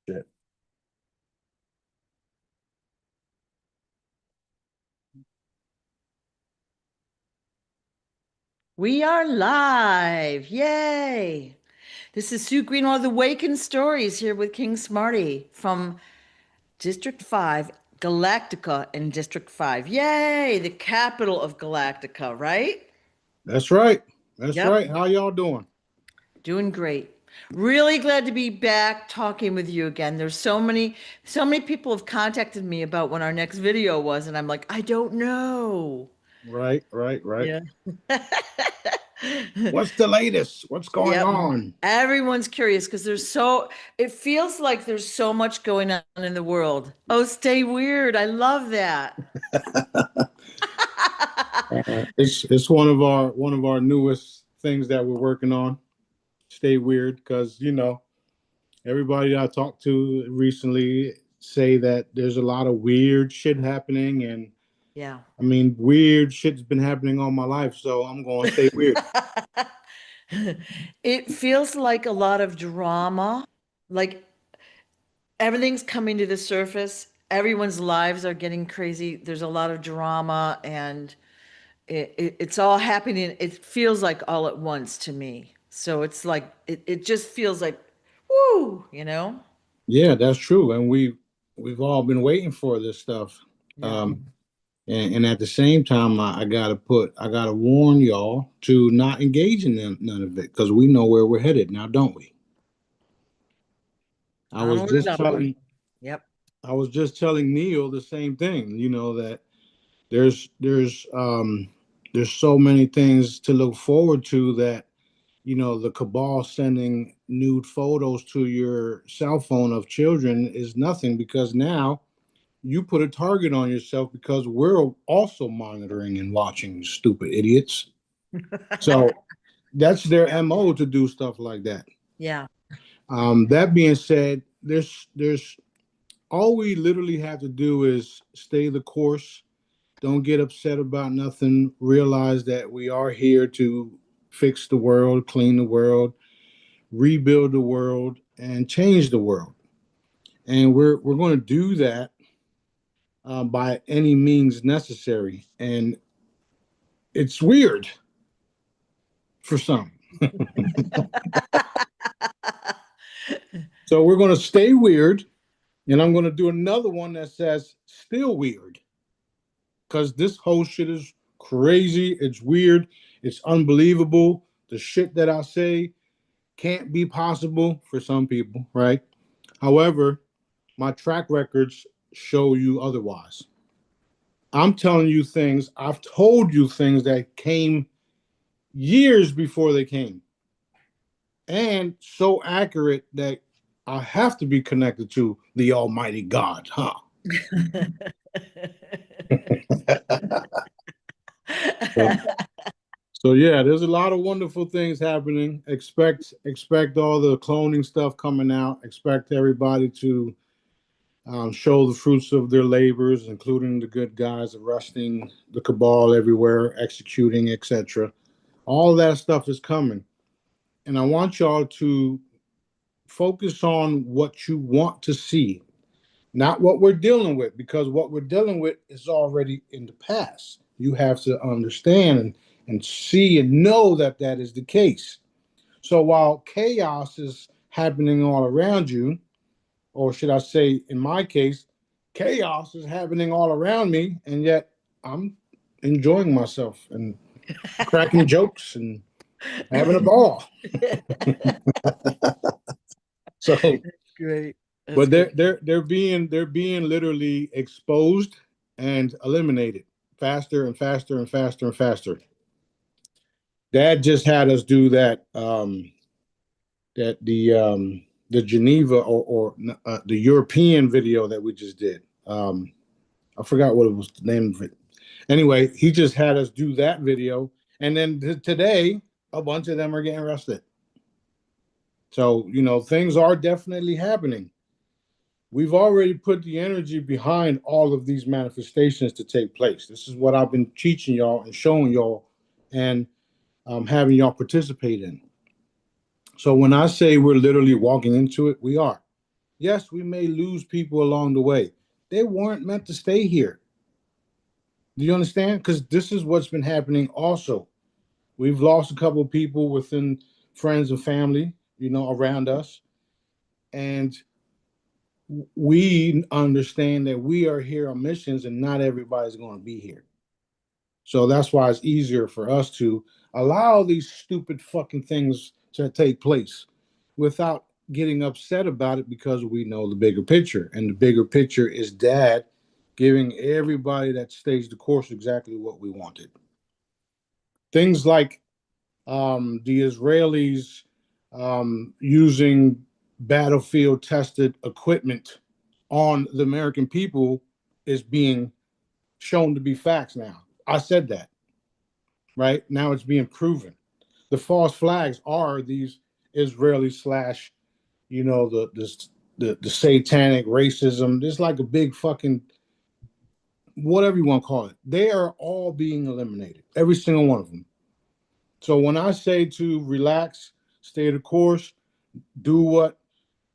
Shit. We are live. Yay. This is Sue Greenwald, the Waken Stories, here with King Smarty from District 5, Galactica in District 5. Yay, the capital of Galactica, right? That's right. That's Yep, right. How y'all doing? doing great. Really glad to be back talking with you again. There's so many people have contacted me about when our next video was, and I'm like, I don't know. Right, right, right. Yeah. What's the latest? What's going Yep. on? Everyone's curious because it feels like there's so much going on in the world. Oh, stay weird. I love that. It's one of our newest things that we're working on. Stay weird, because everybody I talked to recently say that there's a lot of weird shit happening, and Yeah. I mean, weird shit's been happening all my life, so I'm going to stay weird. It feels like a lot of drama, like everything's coming to the surface. Everyone's lives are getting crazy. There's a lot of drama and it's all happening. It feels like all at once to me. So it's like, it just feels like, woo, you know? Yeah, that's true, and we've all been waiting for this stuff. Yeah. Um, and at the same time, I gotta warn y'all to not engage in none of it, because we know where we're headed now, don't we? I was Onward and just upward. telling Yep. I was just telling Neil the same thing. That there's so many things to look forward to, that the cabal sending nude photos to your cell phone of children is nothing, because now you put a target on yourself, because we're also monitoring and watching, stupid idiots. So that's their MO, to do stuff like that. Yeah. That being said, there's all we literally have to do is stay the course. Don't get upset about nothing. Realize that we are here to fix the world, clean the world, rebuild the world, and change the world. And we're going to do that by any means necessary. And it's weird for some. So we're going to stay weird. And I'm going to do another one that says still weird, because this whole shit is crazy. It's weird. It's unbelievable. The shit that I say can't be possible for some people, right? However, my track records show you otherwise. I'm telling you things, I've told you things that came years before they came, and so accurate that I have to be connected to the Almighty God, huh? So, so yeah, there's a lot of wonderful things happening. Expect all the cloning stuff coming out. Expect everybody to show the fruits of their labors, including the good guys arresting the cabal everywhere, executing, etc. All that stuff is coming, and I want y'all to focus on what you want to see, not what we're dealing with, because what we're dealing with is already in the past. You have to understand and see and know that that is the case. So while chaos is happening all around you, or should I say, in my case, chaos is happening all around me, and yet I'm enjoying myself and cracking jokes and having a ball. So, Great. That's but great. they're being literally exposed and eliminated faster and faster and faster and faster. Dad just had us do that. That the Geneva, or the European video that we just did. I forgot what it was, the name of it. Anyway, he just had us do that video, and then today a bunch of them are getting arrested. So things are definitely happening. We've already put the energy behind all of these manifestations to take place. This is what I've been teaching y'all and showing y'all, and having y'all participate in. So when I say we're literally walking into it, we are. Yes, we may lose people along the way. They weren't meant to stay here. Do you understand? Because this is what's been happening also. We've lost a couple of people within friends and family, around us. And we understand that we are here on missions and not everybody's going to be here. So that's why it's easier for us to allow these stupid fucking things to take place without getting upset about it, because we know the bigger picture. And the bigger picture is Dad giving everybody that stays the course exactly what we wanted. Things like the Israelis using battlefield tested equipment on the American people is being shown to be facts now. I said that, right? Now it's being proven. The false flags are these Israeli slash, the satanic racism. There's like a big fucking whatever you want to call it. They are all being eliminated, every single one of them. So when I say to relax, stay the course, do what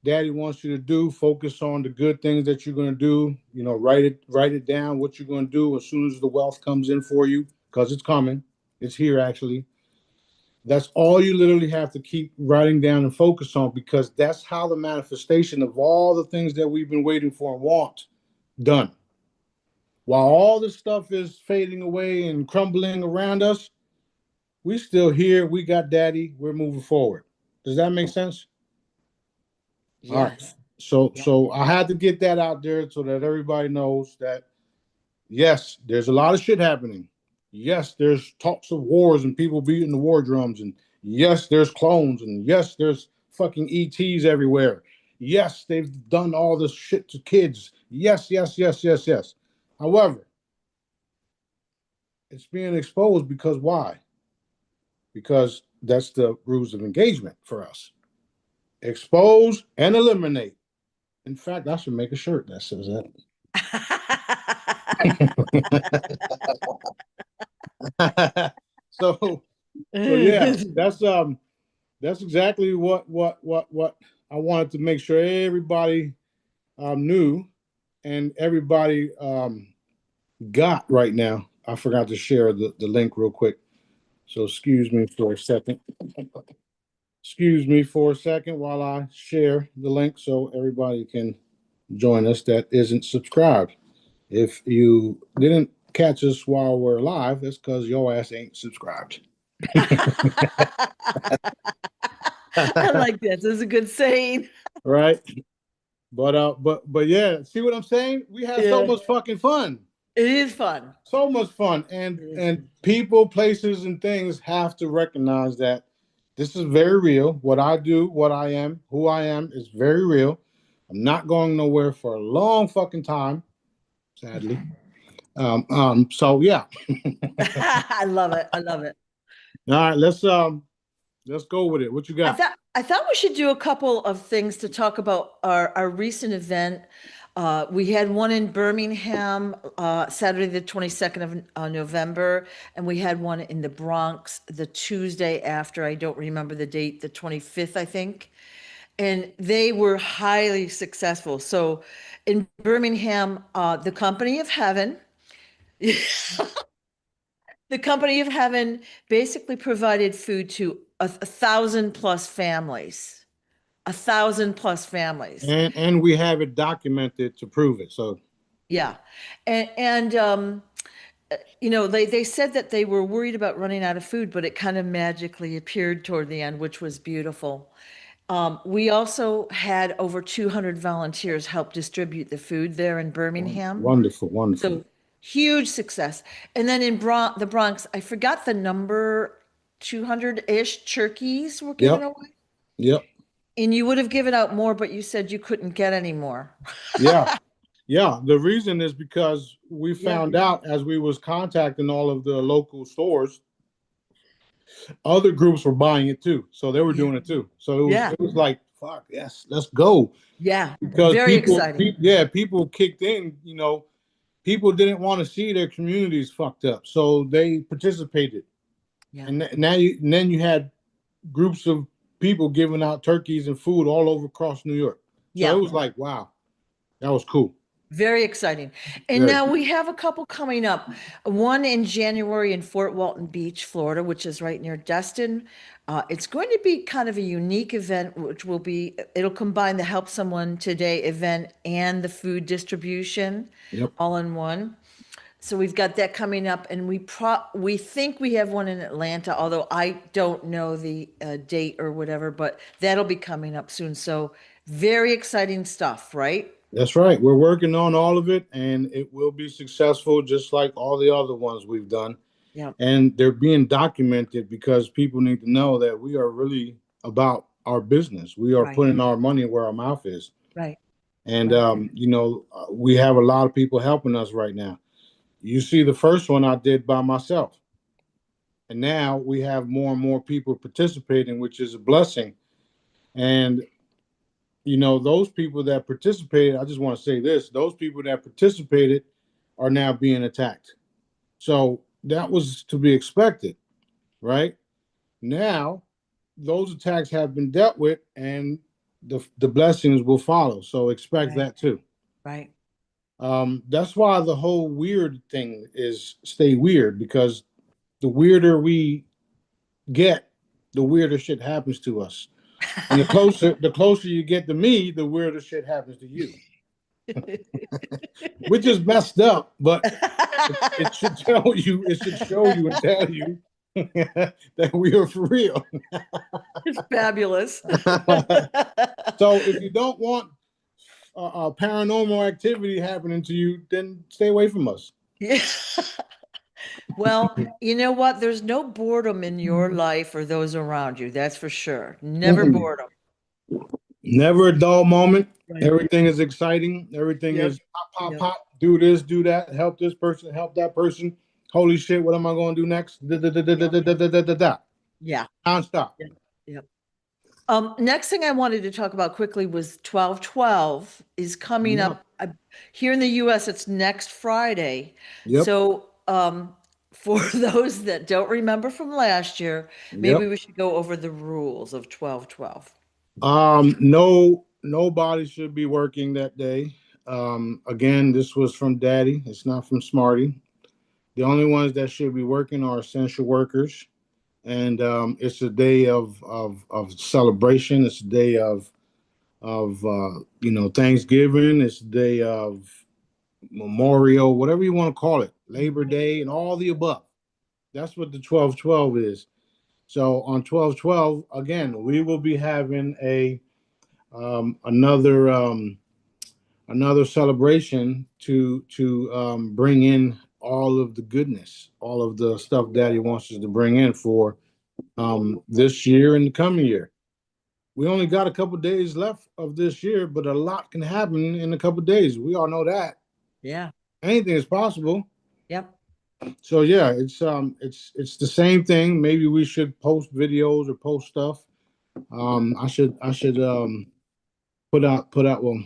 Daddy wants you to do, focus on the good things that you're going to do, write it down what you're going to do as soon as the wealth comes in for you, because it's coming. It's here actually. That's all you literally have to keep writing down and focus on, because that's how the manifestation of all the things that we've been waiting for and want done. While all this stuff is fading away and crumbling around us, we still here. We got Daddy. We're moving forward. Does that make sense? All right. Yes. So I had to get that out there so that everybody knows that yes, there's a lot of shit happening. Yes, there's talks of wars and people beating the war drums, and yes, there's clones, and yes, there's fucking ETs everywhere. Yes, they've done all this shit to kids. Yes, yes, yes, yes, yes. However, it's being exposed because why? Because that's the rules of engagement for us. Expose and eliminate. In fact, I should make a shirt that says that. so yeah, that's exactly what I wanted to make sure everybody knew and everybody got right now. I forgot to share the link real quick. So excuse me for a second. Excuse me for a second while I share the link so everybody can join us that isn't subscribed. If you didn't catch us while we're live, that's because your ass ain't subscribed. I like that. That's a good saying. Right? But yeah, see what I'm saying? We had so much fucking fun. It is fun. So much fun. And people, places, and things have to recognize that this is very real. What I do, what I am, who I am is very real. I'm not going nowhere for a long fucking time, sadly. So yeah. I love it. I love it. All right, let's go with it. What you got? I thought we should do a couple of things to talk about our recent event. We had one in Birmingham, Saturday, the 22nd of November, and we had one in the Bronx the Tuesday after. I don't remember the date, the 25th, I think. And they were highly successful. So in Birmingham, the Company of Heaven, the Company of Heaven basically provided food to a thousand plus families. A thousand plus families. And we have it documented to prove it. So Yeah. And they said that they were worried about running out of food, but it kind of magically appeared toward the end, which was beautiful. We also had over 200 volunteers help distribute the food there in Birmingham. wonderful, wonderful. So huge success. And then in the Bronx, I forgot the number, 200-ish turkeys were given away. Yep. And you would have given out more, but you said you couldn't get any more. Yeah. Yeah. The reason is because we found out as we was contacting all of the local stores, other groups were buying it too. So they were doing it too. So it was like, fuck, yes, let's go. Yeah. Because very exciting. People kicked in, people didn't want to see their communities fucked up. So they participated. Yeah. And then you had groups of people giving out turkeys and food all over across New York. So Yeah. it was like, wow, that was cool. Very exciting. And Very. now we have a couple coming up. One in January in Fort Walton Beach, Florida, which is right near Destin. It's going to be kind of a unique event, which will be, it'll combine the Help Someone Today event and the food distribution Yep. all in one. So we've got that coming up, and we think we have one in Atlanta, although I don't know the date or whatever, but that'll be coming up soon. So very exciting stuff, right? That's right. We're working on all of it, and it will be successful, just like all the other ones we've done. Yeah. And they're being documented because people need to know that we are really about our business. We are Right. putting our money where our mouth is. Right. And, Right. we have a lot of people helping us right now. You see, the first one I did by myself. And now we have more and more people participating, which is a blessing. And, those people that participated, I just want to say this, those people that participated are now being attacked. So that was to be expected, right? Now, those attacks have been dealt with, and the blessings will follow. So expect Right. that too. Right. That's why the whole weird thing is stay weird, because the weirder we get, the weirder shit happens to us. And the closer you get to me, the weirder shit happens to you. Which is messed up, but it should tell you, it should show you and tell you that we are for real. It's fabulous. So if you don't want paranormal activity happening to you, then stay away from us. Yeah. Well, you know what? There's no boredom in your life or those around you. That's for sure. Never Mm-mm. boredom. Never a dull moment. Right. Everything is exciting. Everything Yep. is pop, pop, Yep. pop. Do this, do that. Help this person, help that person. Holy shit, what am I going to do next? Da, da, da, da, da, Yep. da, da, da, da, da. Yeah. Non-stop. Yep. Yep. Next thing I wanted to talk about quickly was 12/12 is coming Yep. up here in the US. It's next Friday. Yep. So, for those that don't remember from last year, maybe Yep. we should go over the rules of 12/12. No, nobody should be working that day. Again, this was from Daddy. It's not from Smarty. The only ones that should be working are essential workers, and it's a day of celebration. It's a day of Thanksgiving. It's a day of Memorial, whatever you want to call it, Labor Day, and all the above. That's what the 12/12 is. So on 12/12, again, we will be having um, another um, another celebration to bring in all of the goodness, all of the stuff Daddy wants us to bring in for this year and the coming year. We only got a couple days left of this year, but a lot can happen in a couple days. We all know that Yeah. anything is possible. Yep. So yeah, it's the same thing. Maybe we should post videos or post stuff. I should put out well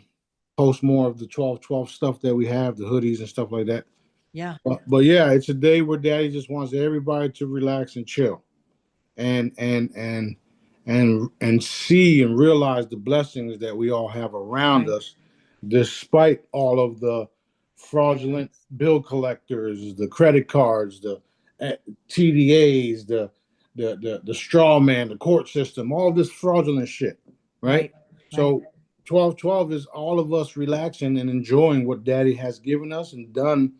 post more of the 12/12 stuff that we have, the hoodies and stuff like that. Yeah. But yeah, it's a day where Daddy just wants everybody to relax and chill, and see and realize the blessings that we all have around Right. us, despite all of the fraudulent bill collectors, the credit cards, the TDAs, the straw man, the court system, all this fraudulent shit, right? Right. Right. So 12/12 is all of us relaxing and enjoying what Daddy has given us and done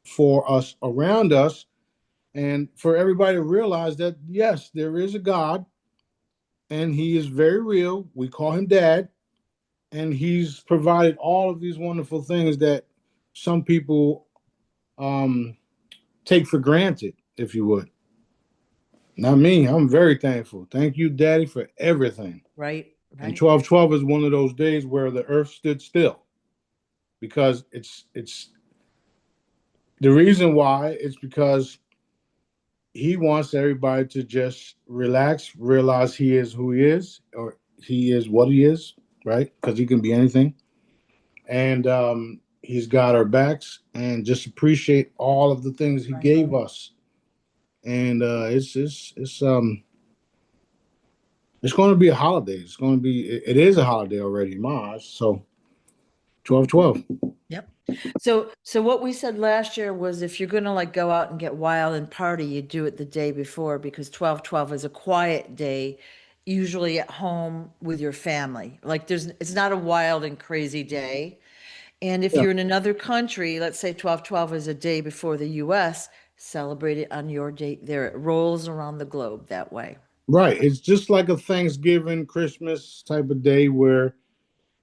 for us around us, and for everybody to realize that yes, there is a God, and He is very real. We call Him Dad, and He's provided all of these wonderful things that some people um, take for granted, if you would. Not me. I'm very thankful. Thank you, Daddy, for everything. Right. And Right. 12/12 is one of those days where the earth stood still, because it's the reason why it's because He wants everybody to just relax, realize He is who He is, or He is what He is, right? Because He can be anything. And He's got our backs, and just appreciate all of the things He Right. gave us. And it's It's going to be a holiday. It's going to be. It is a holiday already in my eyes. So 12/12. Yep. So what we said last year was if you're gonna like go out and get wild and party, you do it the day before because 12/12 is a quiet day, usually at home with your family. Like it's not a wild and crazy day. And if Yeah. you're in another country, let's say 12/12 is a day before the US, celebrate it on your date there. It rolls around the globe that way. Right. It's just like a Thanksgiving, Christmas type of day where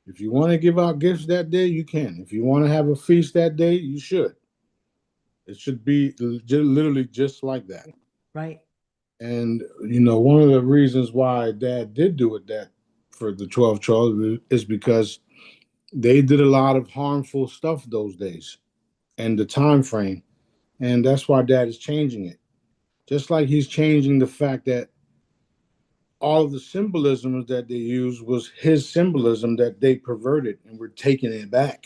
if you want to give out gifts that day, you can. If you want to have a feast that day, you should. It should be literally just like that. Right. And one of the reasons why Dad did do it that for the 12/12 is because they did a lot of harmful stuff those days and the time frame, and that's why Dad is changing it. Just like he's changing the fact that all of the symbolisms that they used was his symbolism that they perverted and we're taking it back,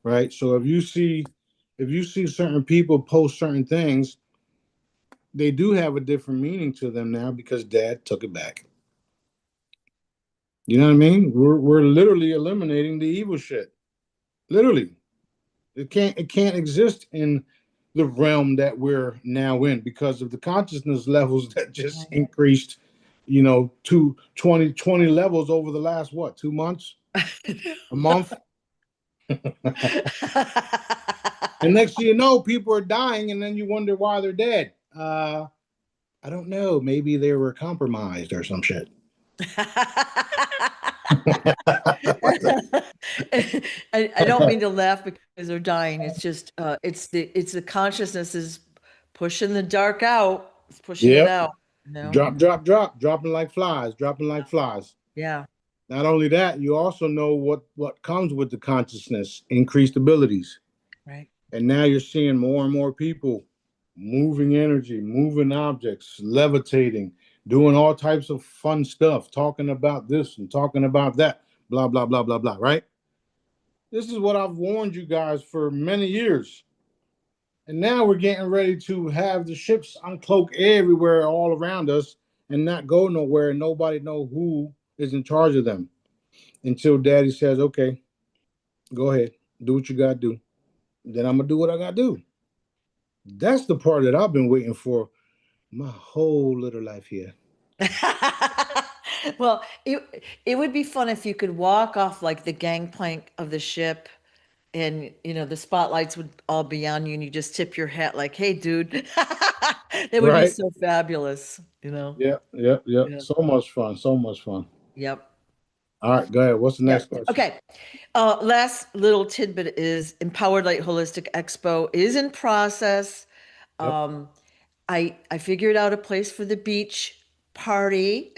right? So if you see certain people post certain things, they do have a different meaning to them now because Dad took it back. You know what I mean? We're literally eliminating the evil shit. Literally, it can't exist in the realm that we're now in because of the consciousness levels that just Right. increased. To 20 levels over the last what 2 months, a month, and next thing you know, people are dying, and then you wonder why they're dead. I don't know. Maybe they were compromised or some shit. I don't mean to laugh because they're dying. It's just it's the consciousness is pushing the dark out. It's pushing it Yep. out, you know? Drop, drop, drop, dropping like flies, dropping like flies. Yeah, Not only that, you also know what comes with the consciousness, increased abilities. right. And now you're seeing more and more people moving energy, moving objects, levitating, doing all types of fun stuff, talking about this and talking about that, blah, blah, blah, blah, blah, right? This is what I've warned you guys for many years. And now we're getting ready to have the ships uncloak everywhere all around us and not go nowhere and nobody know who is in charge of them until Daddy says, okay, go ahead, do what you got to do. Then I'm going to do what I got to do. That's the part that I've been waiting for my whole little life here. Well, it would be fun if you could walk off like the gangplank of the ship and the spotlights would all be on you and you just tip your hat like, "Hey, dude." That would be Right? so fabulous, you know? Yep, yep, yep. Yeah. So much fun. So much fun. Yep. All right, go ahead. What's the next Yep. question? Okay. Last little tidbit is Empowered Light Holistic Expo is in process. Yep. Um, I figured out a place for the beach party.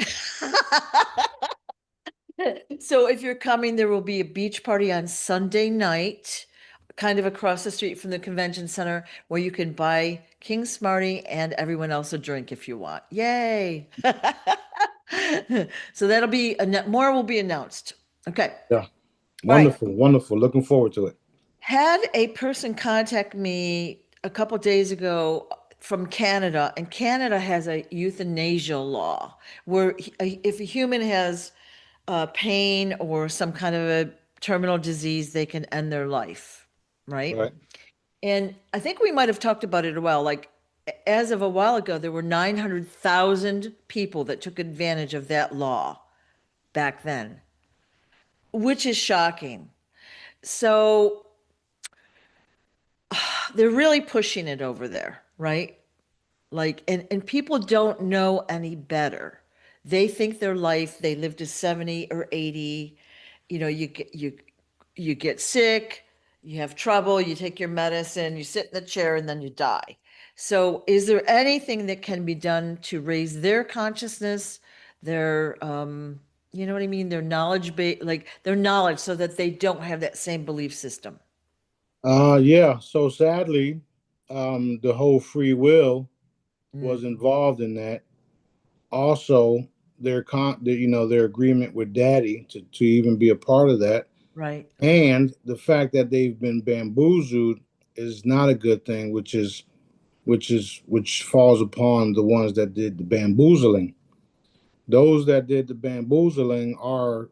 So if you're coming, there will be a beach party on Sunday night, kind of across the street from the convention center, where you can buy King Smarty and everyone else a drink if you want. Yay! So that'll be more will be announced. Okay. Yeah. All right. Wonderful. Wonderful. Looking forward to it. Had a person contact me a couple days ago from Canada, and Canada has a euthanasia law where if a human has pain or some kind of a terminal disease, they can end their life, right? Right. And I think we might have talked about it a while. Like, as of a while ago, there were 900,000 people that took advantage of that law back then, which is shocking. So they're really pushing it over there, right? Like, and people don't know any better. They think their life, they live to 70 or 80. You get sick, you have trouble, you take your medicine, you sit in the chair, and then you die. So, is there anything that can be done to raise their consciousness, their you know what I mean, their knowledge base, like their knowledge, so that they don't have that same belief system? Yeah. So sadly, the whole free will Mm, was involved in that. Also, their agreement with Daddy to even be a part of that, right. and the fact that they've been bamboozled is not a good thing, which falls upon the ones that did the bamboozling. Those that did the bamboozling are,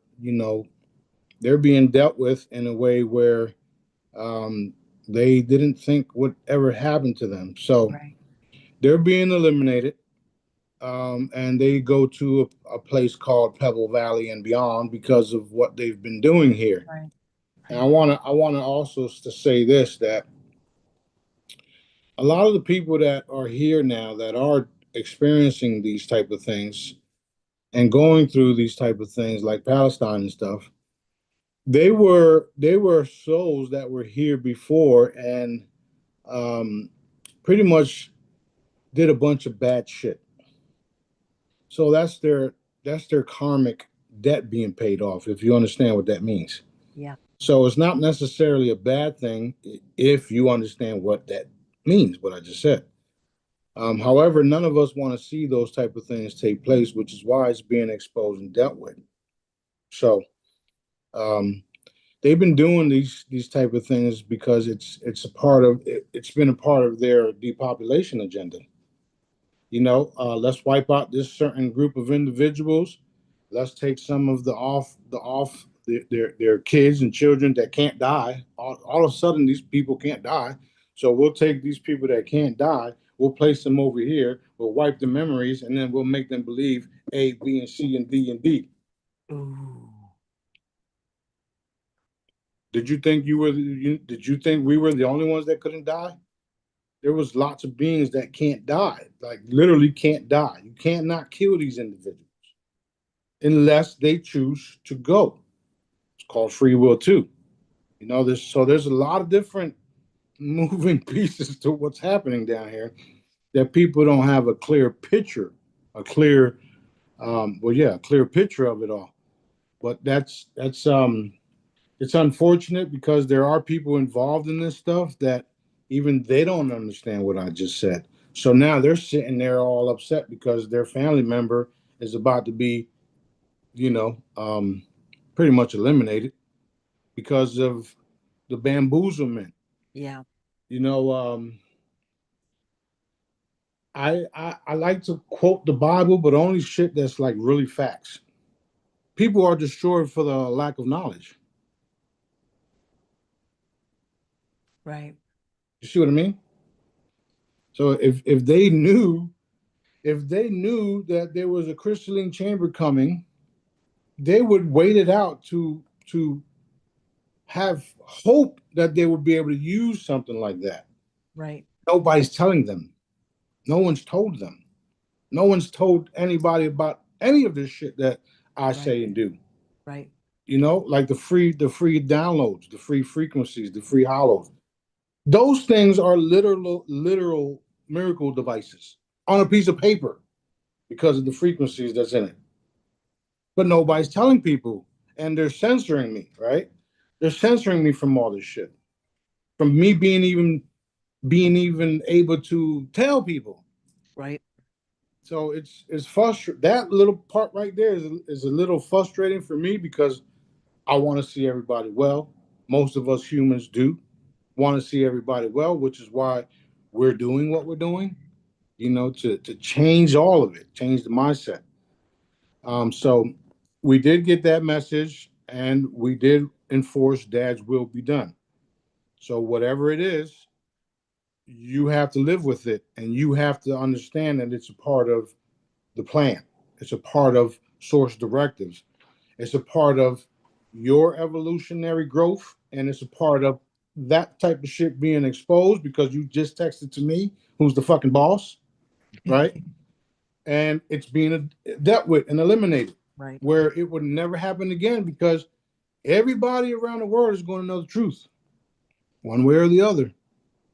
they're being dealt with in a way where um, they didn't think would ever happen to them. So Right. they're being eliminated. And they go to a place called Pebble Valley and beyond because of what they've been doing here. Right. And Right. I want to also to say this, that a lot of the people that are here now that are experiencing these type of things and going through these type of things like Palestine and stuff, they were souls that were here before and um, pretty much did a bunch of bad shit. So that's their karmic debt being paid off, if you understand what that means. Yeah. So it's not necessarily a bad thing if you understand what that means, what I just said. However, none of us want to see those type of things take place, which is why it's being exposed and dealt with. So um, they've been doing these type of things because it's a part of it's been a part of their depopulation agenda. Let's wipe out this certain group of individuals. Let's take some of their kids and children that can't die. All of a sudden, these people can't die. So we'll take these people that can't die. We'll place them over here. We'll wipe the memories, and then we'll make them believe A, B, and C, and D, and D. Ooh. Did you think Did you think we were the only ones that couldn't die? There was lots of beings that can't die, like literally can't die. You can't not kill these individuals unless they choose to go. It's called free will too. There's a lot of different moving pieces to what's happening down here that people don't have a clear picture, a clear, a clear picture of it all. But that's it's unfortunate because there are people involved in this stuff that even they don't understand what I just said. So now they're sitting there all upset because their family member is about to be, you know, um, pretty much eliminated because of the bamboozlement. Yeah. You know, I like to quote the Bible, but only shit that's like really facts. People are destroyed for the lack of knowledge. Right. You see what I mean? So if they knew that there was a crystalline chamber coming, they would wait it out to have hope that they would be able to use something like that. Right. Nobody's telling them. No one's told them. No one's told anybody about any of this shit that I Right. say and do. Right. Like the free downloads, the free frequencies, the free hollows. Those things are literal miracle devices on a piece of paper because of the frequencies that's in it. But nobody's telling people, and they're censoring me, right? They're censoring me from all this shit, from me being even able to tell people. Right. So it's frustrating. That little part right there is a little frustrating for me because I want to see everybody well. Most of us humans do want to see everybody well, which is why we're doing what we're doing. To change all of it, change the mindset. So we did get that message, and we did enforce Dad's will be done. So whatever it is, you have to live with it, and you have to understand that it's a part of the plan. It's a part of source directives. It's a part of your evolutionary growth, and it's a part of that type of shit being exposed because you just texted to me, who's the fucking boss, right? And it's being dealt with and eliminated, Right. where it would never happen again because everybody around the world is going to know the truth, one way or the other.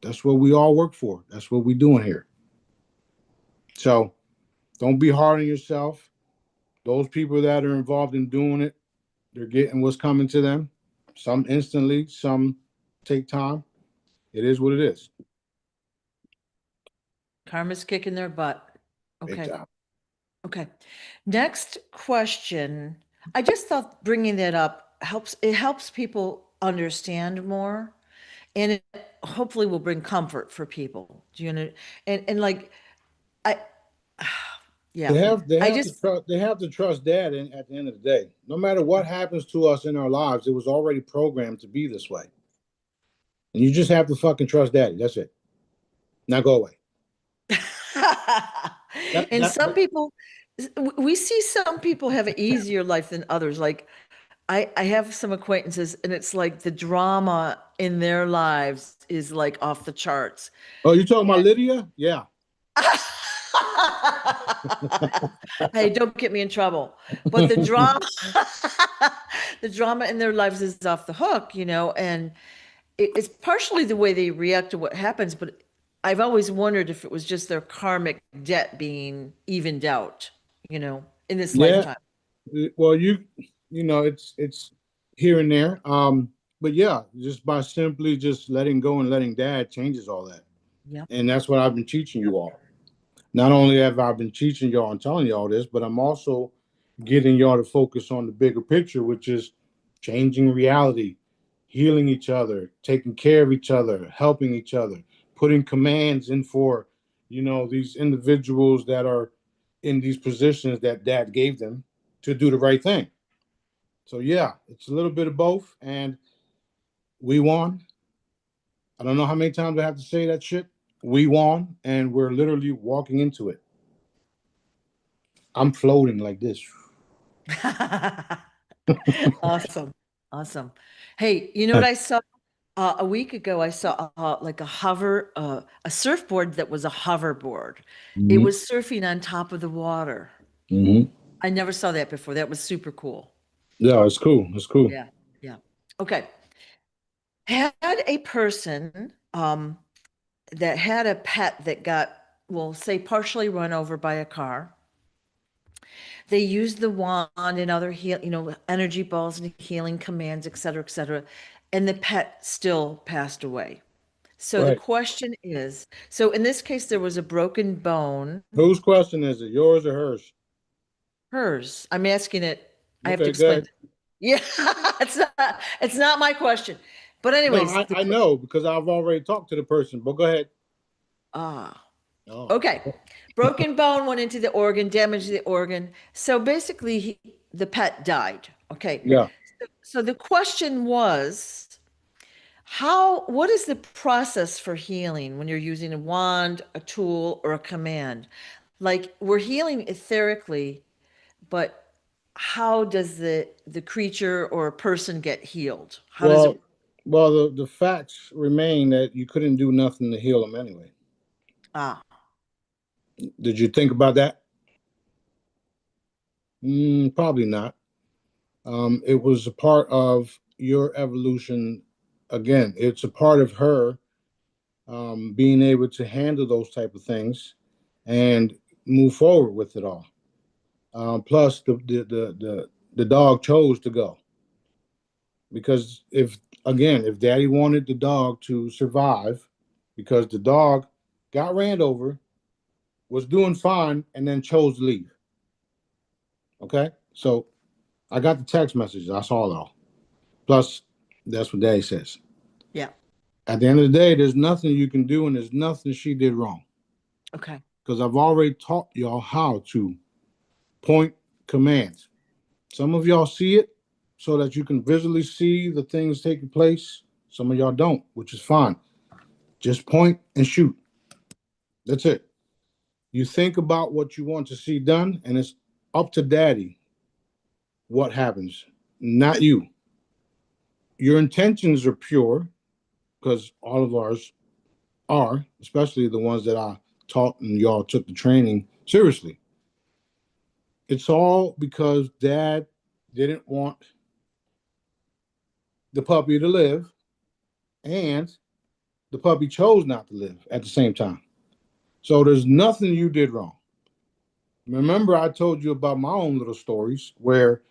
That's what we all work for. That's what we're doing here. So don't be hard on yourself. Those people that are involved in doing it, they're getting what's coming to them. Some instantly, some take time. It is what it is. Karma's kicking their butt. Big Okay. time. Okay. Next question. I just thought bringing that up helps. It helps people understand more, and it hopefully will bring comfort for people. Do you know? And like I Yeah. I just, they have to trust dad at the end of the day. No matter what happens to us in our lives, it was already programmed to be this way. And you just have to fucking trust daddy. That's it. Now go away. That, and that, some that, people, we see some people have an easier life than others. Like I have some acquaintances, and it's like the drama in their lives is like off the charts. oh, you talking about Lydia? Yeah. Hey, don't get me in trouble. But the drama, the drama in their lives is off the hook, and it's partially the way they react to what happens, but I've always wondered if it was just their karmic debt being evened out, in this Yeah. lifetime. Well, it's here and there. But yeah, just by simply just letting go and letting dad changes all that. Yeah. And that's what I've been teaching you all. Not only have I been teaching y'all and telling y'all this, but I'm also getting y'all to focus on the bigger picture, which is changing reality, healing each other, taking care of each other, helping each other, putting commands in for, these individuals that are in these positions that dad gave them to do the right thing. So yeah, it's a little bit of both, and we won. I don't know how many times I have to say that shit. We won, and we're literally walking into it. I'm floating like this. Awesome. Awesome. Hey, you know what I saw a week ago? I saw like a surfboard that was a hoverboard. It Mm-hmm. was surfing on top of the water. Mm-hmm. I never saw that before. That was super cool. Yeah, it's cool. It's cool. Yeah. Yeah. Okay. Had a person that had a pet that got, well, say, partially run over by a car. They used the wand and other energy balls and healing commands, et cetera, and the pet still passed away. So the Right. question is, so in this case, there was a broken bone. Whose question is it? Yours or hers? Hers. I'm asking it. I have to Okay, explain. good. Yeah, it's not my question. But No, anyways, I know because I've already talked to the person, but go ahead. ah. Oh. Okay. Broken bone went into the organ, damaged the organ. So basically, the pet died. Okay. Yeah. So the question was, what is the process for healing when you're using a wand, a tool, or a command? Like we're healing etherically, but how does the creature or a person get healed? How does it? Well, the facts remain that you couldn't do nothing to heal them anyway. Ah, Did you think about that? Probably not. It was a part of your evolution. Again, it's a part of her being able to handle those type of things and move forward with it all. Plus, the dog chose to go because if Daddy wanted the dog to survive, because the dog got ran over, was doing fine, and then chose to leave. Okay, so I got the text messages. I saw it all. Plus, that's what Daddy says. yeah. At the end of the day, there's nothing you can do, and there's nothing she did wrong. Okay. Because I've already taught y'all how to point commands. Some of y'all see it so that you can visually see the things taking place. Some of y'all don't, which is fine. Just point and shoot. That's it. You think about what you want to see done, and it's up to Daddy what happens, not you. Your intentions are pure because all of ours are, especially the ones that I taught and y'all took the training seriously. It's all because Dad didn't want the puppy to live, and the puppy chose not to live at the same time. So there's nothing you did wrong. Remember, I told you about my own little stories where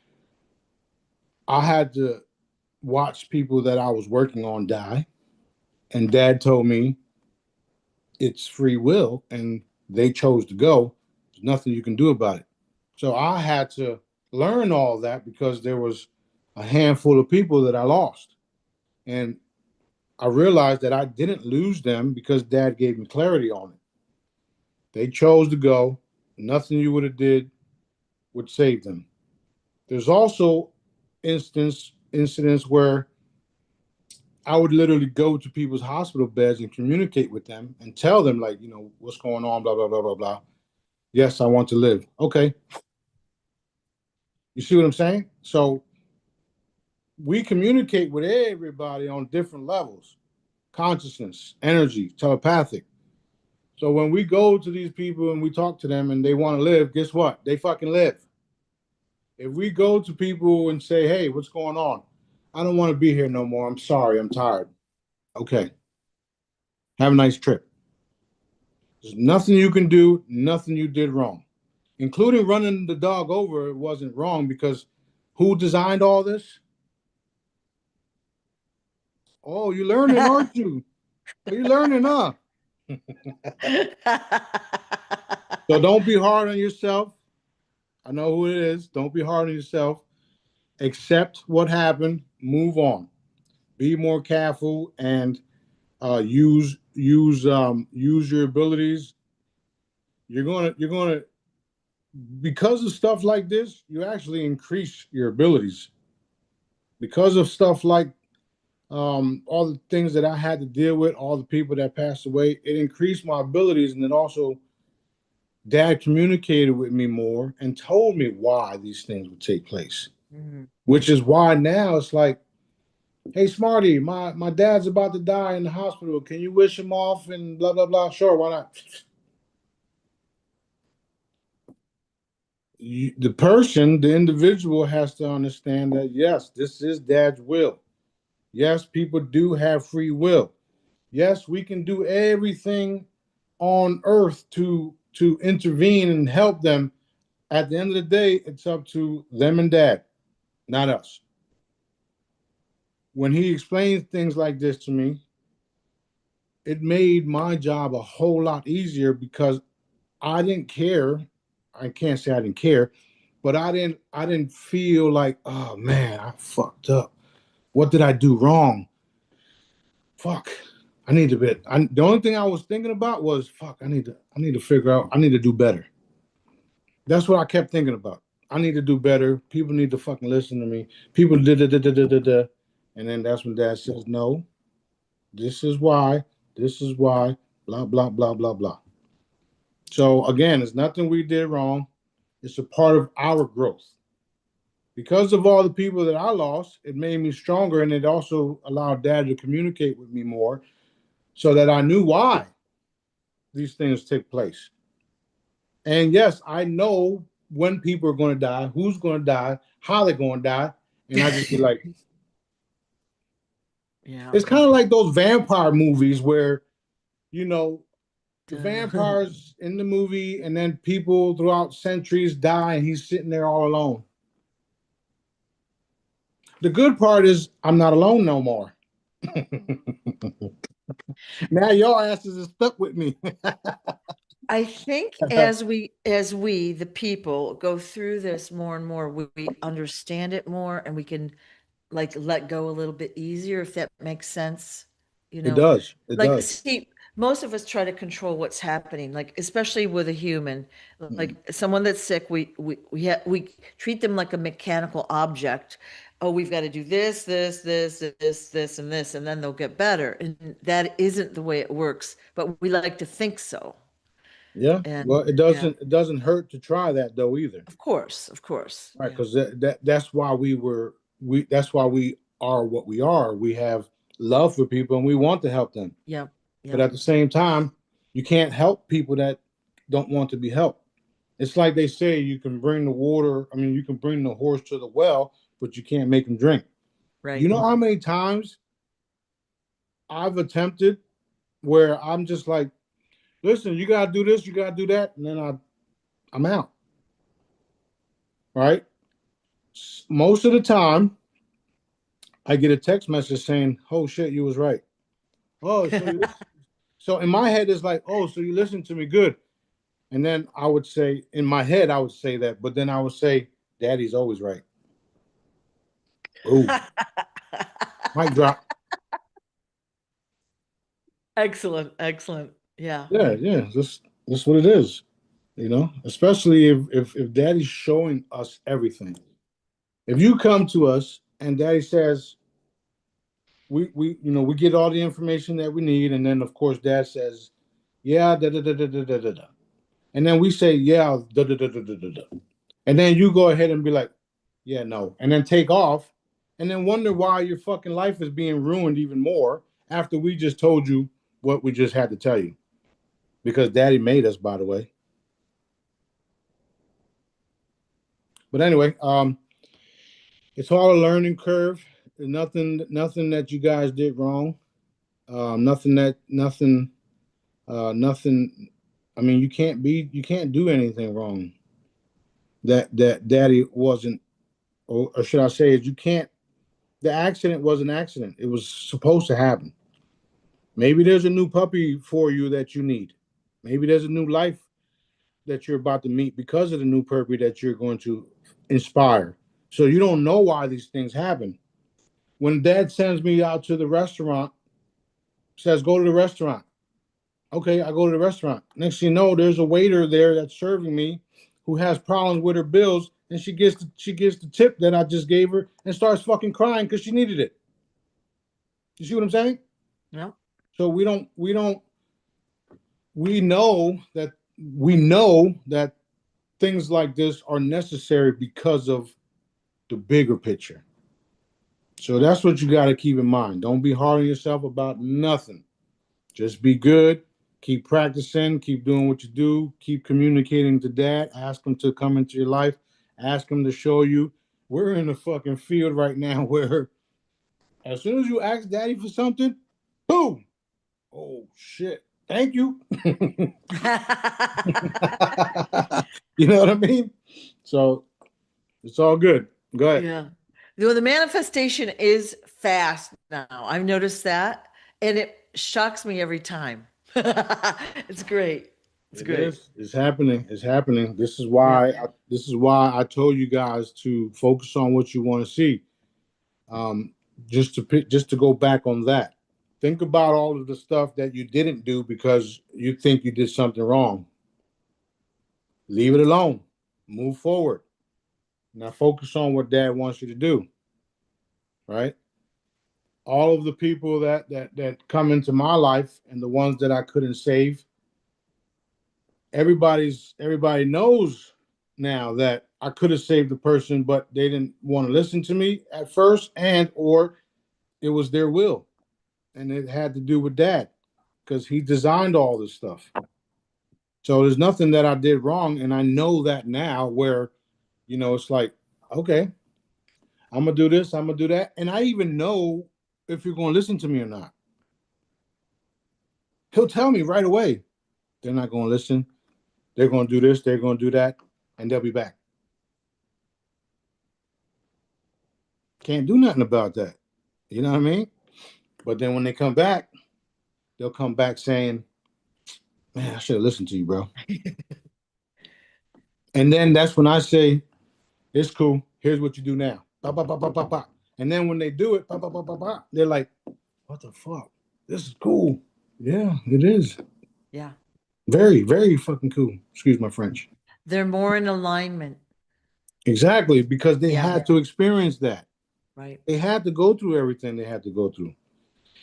I had to watch people that I was working on die, and Dad told me it's free will and they chose to go. There's nothing you can do about it. So I had to learn all that because there was a handful of people that I lost. And I realized that I didn't lose them because Dad gave me clarity on it. They chose to go. Nothing you would have did would save them. There's also incidents where I would literally go to people's hospital beds and communicate with them and tell them, like, what's going on, blah, blah, blah, blah, blah. Yes, I want to live. Okay. You see what I'm saying? So we communicate with everybody on different levels: consciousness, energy, telepathic. So when we go to these people and we talk to them and they want to live, guess what? They fucking live. If we go to people and say, hey, what's going on? I don't want to be here no more. I'm sorry. I'm tired. Okay. Have a nice trip. There's nothing you can do, nothing you did wrong, including running the dog over. It wasn't wrong because who designed all this? Oh, you're learning, aren't you? Are you learning, huh? So don't be hard on yourself. I know who it is. Don't be hard on yourself. Accept what happened. Move on. Be more careful and use your abilities. You're gonna because of stuff like this, you actually increase your abilities. Because of stuff like all the things that I had to deal with, all the people that passed away, it increased my abilities, and it also Dad communicated with me more and told me why these things would take place. Mm-hmm. Which is why now it's like, hey, Smarty, my dad's about to die in the hospital. Can you wish him off and blah, blah, blah? Sure, why not? The individual has to understand that, yes, this is Dad's will. Yes, people do have free will. Yes, we can do everything on earth to intervene and help them. At the end of the day, it's up to them and Dad, not us. When he explained things like this to me, it made my job a whole lot easier because I didn't care. I can't say I didn't care, but I didn't feel like, oh man, I fucked up. What did I do wrong? Fuck. The only thing I was thinking about was, fuck, I need to figure out, I need to do better. That's what I kept thinking about. I need to do better. People need to fucking listen to me. People da. And then that's when Dad says, no, this is why, blah, blah, blah, blah, blah. So again, it's nothing we did wrong. It's a part of our growth. Because of all the people that I lost, it made me stronger, and it also allowed Dad to communicate with me more so that I knew why these things take place. And yes, I know when people are going to die, who's going to die, how they're going to die. And I just be like, yeah. It's kind of like those vampire movies where, the vampires in the movie, and then people throughout centuries die, and he's sitting there all alone. The good part is I'm not alone no more. Now your asses are stuck with me. I think as we, the people, go through this more and more, we understand it more, and we can like let go a little bit easier, if that makes sense. It does. It does. See, most of us try to control what's happening, like especially with a human, like someone that's sick, we treat them like a mechanical object. Oh, we've got to do this, and this, and then they'll get better. And that isn't the way it works, but we like to think so. Yeah. Well, it doesn't hurt to try that though either. Of course. Right, because that's why that's why we are what we are. We have love for people and we want to help them. Yeah. But at the same time, you can't help people that don't want to be helped. It's like they say, you can bring the horse to the well, but you can't make him drink. Right. You know how many times I've attempted where I'm just like, listen, you got to do this, you got to do that. And then I'm out. Right. Most of the time, I get a text message saying, oh shit, you was right. Oh, so in my head, it's like, oh, so you listened to me, good. And then I would say, in my head, I would say that, but then I would say, Daddy's always right. Oh, mic drop. Excellent. Yeah. Yeah. That's what it is. especially if daddy's showing us everything. If you come to us and daddy says, we get all the information that we need, and then of course dad says, yeah, da da da da da da da da. And then we say, yeah, da da da da da da da. And then you go ahead and be like, yeah, no. And then take off and then wonder why your fucking life is being ruined even more after we just told you what we just had to tell you. Because daddy made us, by the way. But anyway, it's all a learning curve. Nothing that you guys did wrong. Nothing. I mean, you can't do anything wrong. That daddy wasn't, or should I say, is you can't. The accident was an accident. It was supposed to happen. Maybe there's a new puppy for you that you need. Maybe there's a new life that you're about to meet because of the new puppy that you're going to inspire. So you don't know why these things happen. When dad sends me out to the restaurant, says, go to the restaurant. Okay, I go to the restaurant. Next thing you know, there's a waiter there that's serving me who has problems with her bills, and she gets the tip that I just gave her and starts fucking crying because she needed it. You see what I'm saying? No. So we know that things like this are necessary because of the bigger picture. So that's what you got to keep in mind. Don't be hard on yourself about nothing. Just be good. Keep practicing. Keep doing what you do. Keep communicating to dad. Ask him to come into your life. Ask him to show you. We're in a fucking field right now where as soon as you ask daddy for something, boom. Oh, shit. Thank you. You know what I mean? So it's all good. Go ahead. Yeah. The manifestation is fast now. I've noticed that, and it shocks me every time. It's great. It's It great. is. It's happening. It's happening. Yeah. This is why I told you guys to focus on what you want to see. Um, just to go back on that. Think about all of the stuff that you didn't do because you think you did something wrong. Leave it alone. Move forward. Now focus on what dad wants you to do. Right? All of the people that come into my life and the ones that I couldn't save, everybody knows now that I could have saved the person, but they didn't want to listen to me at first, and or it was their will, and it had to do with dad because he designed all this stuff. So there's nothing that I did wrong, and I know that now. Where it's like, okay, I'm gonna do this, I'm gonna do that, and I even know if you're gonna listen to me or not. He'll tell me right away. They're not gonna listen. They're gonna do this. They're gonna do that, and they'll be back. Can't do nothing about that. You know what I mean? But then when they come back, they'll come back saying, man, I should have listened to you, bro. And then that's when I say, it's cool. Here's what you do now. Bah, bah, bah, bah, bah, bah. And then when they do it, bah, bah, bah, bah, bah, they're like, what the fuck? This is cool. Yeah, it is. Yeah. Very, very fucking cool. Excuse my French. They're more in alignment. Exactly, because they Yeah. had to experience that. Right. They had to go through everything they had to go through.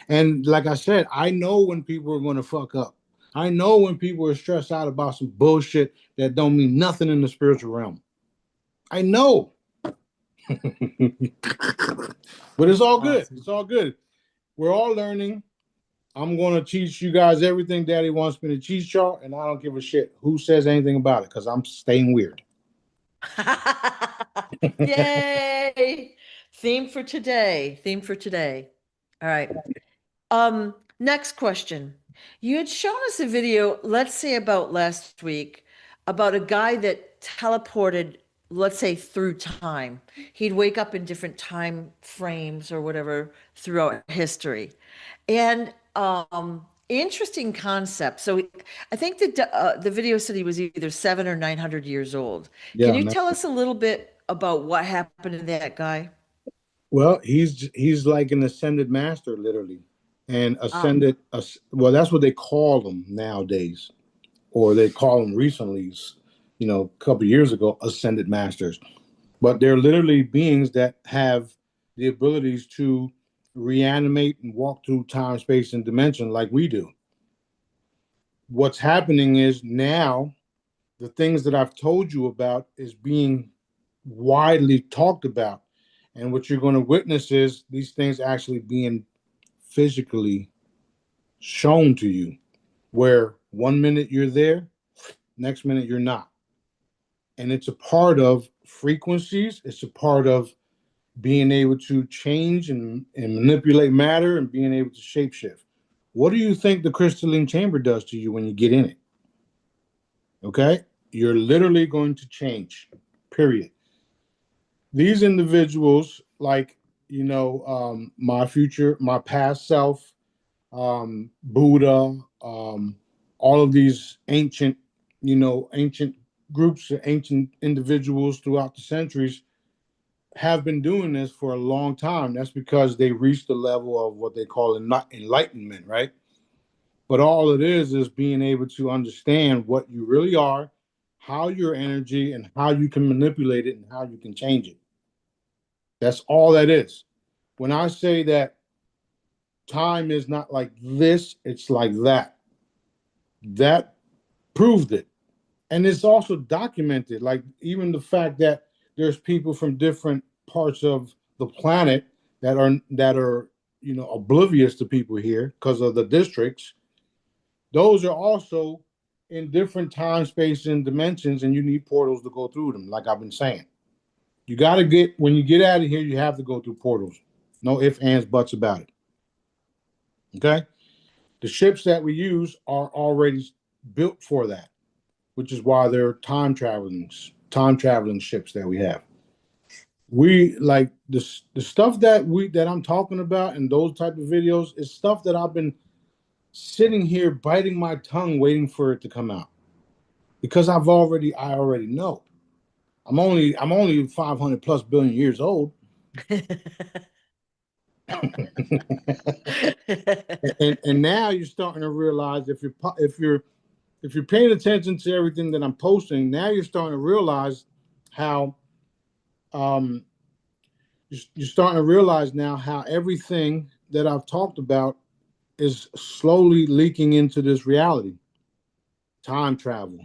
And like I said, I know when people are going to fuck up. I know when people are stressed out about some bullshit that don't mean nothing in the spiritual realm. I know. But it's all good. Awesome. It's all good. We're all learning. I'm going to teach you guys everything daddy wants me to teach y'all, and I don't give a shit who says anything about it because I'm staying weird. Yay! Theme for today. Theme for today. All right. Next question. You had shown us a video, let's say about last week, about a guy that teleported, let's say through time. He'd wake up in different time frames or whatever throughout history. And interesting concept. So I think the video said he was either 700 or 900 years old. Can Yeah, you man. tell us a little bit about what happened to that guy? Well, he's like an ascended master, literally, and Ah, well, that's what they call them nowadays, or they call them recently. a couple of years ago, ascended masters. But they're literally beings that have the abilities to reanimate and walk through time, space, and dimension like we do. What's happening is now the things that I've told you about is being widely talked about. And what you're going to witness is these things actually being physically shown to you, where 1 minute you're there, next minute you're not. And it's a part of frequencies. It's a part of being able to change and manipulate matter and being able to shapeshift. What do you think the crystalline chamber does to you when you get in it? Okay? You're literally going to change, period. These individuals, like, my past self, Buddha, all of these ancient groups, ancient individuals throughout the centuries have been doing this for a long time. That's because they reached the level of what they call enlightenment, right? But all it is being able to understand what you really are, how your energy, and how you can manipulate it and how you can change it. That's all that is. When I say that time is not like this, it's like that. That proved it. And it's also documented, like even the fact that there's people from different parts of the planet that are oblivious to people here because of the districts. Those are also in different time, space, and dimensions, and you need portals to go through them, like I've been saying. You got to when you get out of here, you have to go through portals. No ifs, ands, buts about it. Okay? The ships that we use are already built for that, which is why they're time traveling ships that we have. We like the stuff that I'm talking about in those type of videos is stuff that I've been sitting here biting my tongue waiting for it to come out because I already know. I'm only 500 plus billion years old. and now you're starting to realize if you're paying attention to everything that I'm posting, now you're starting to realize how um you're starting to realize now how everything that I've talked about is slowly leaking into this reality. Time travel,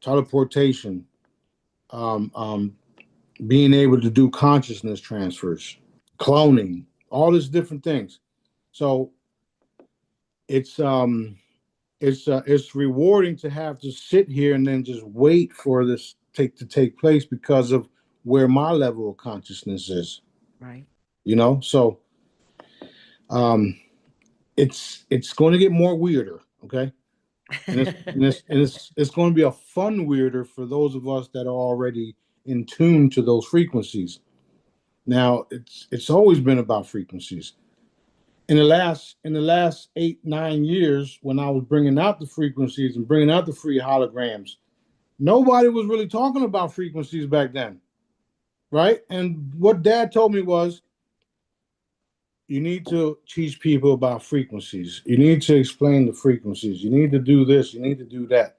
teleportation, um, um, being able to do consciousness transfers, cloning, all these different things. So it's it's rewarding to have to sit here and then just wait for this to take place because of where my level of consciousness is. Right. So um it's going to get more weirder, okay? And it's going to be a fun weirder for those of us that are already in tune to those frequencies. Now it's always been about frequencies. In the last 8-9 years, when I was bringing out the frequencies and bringing out the free holograms, nobody was really talking about frequencies back then, right? And what Dad told me was, you need to teach people about frequencies. You need to explain the frequencies. You need to do this. You need to do that.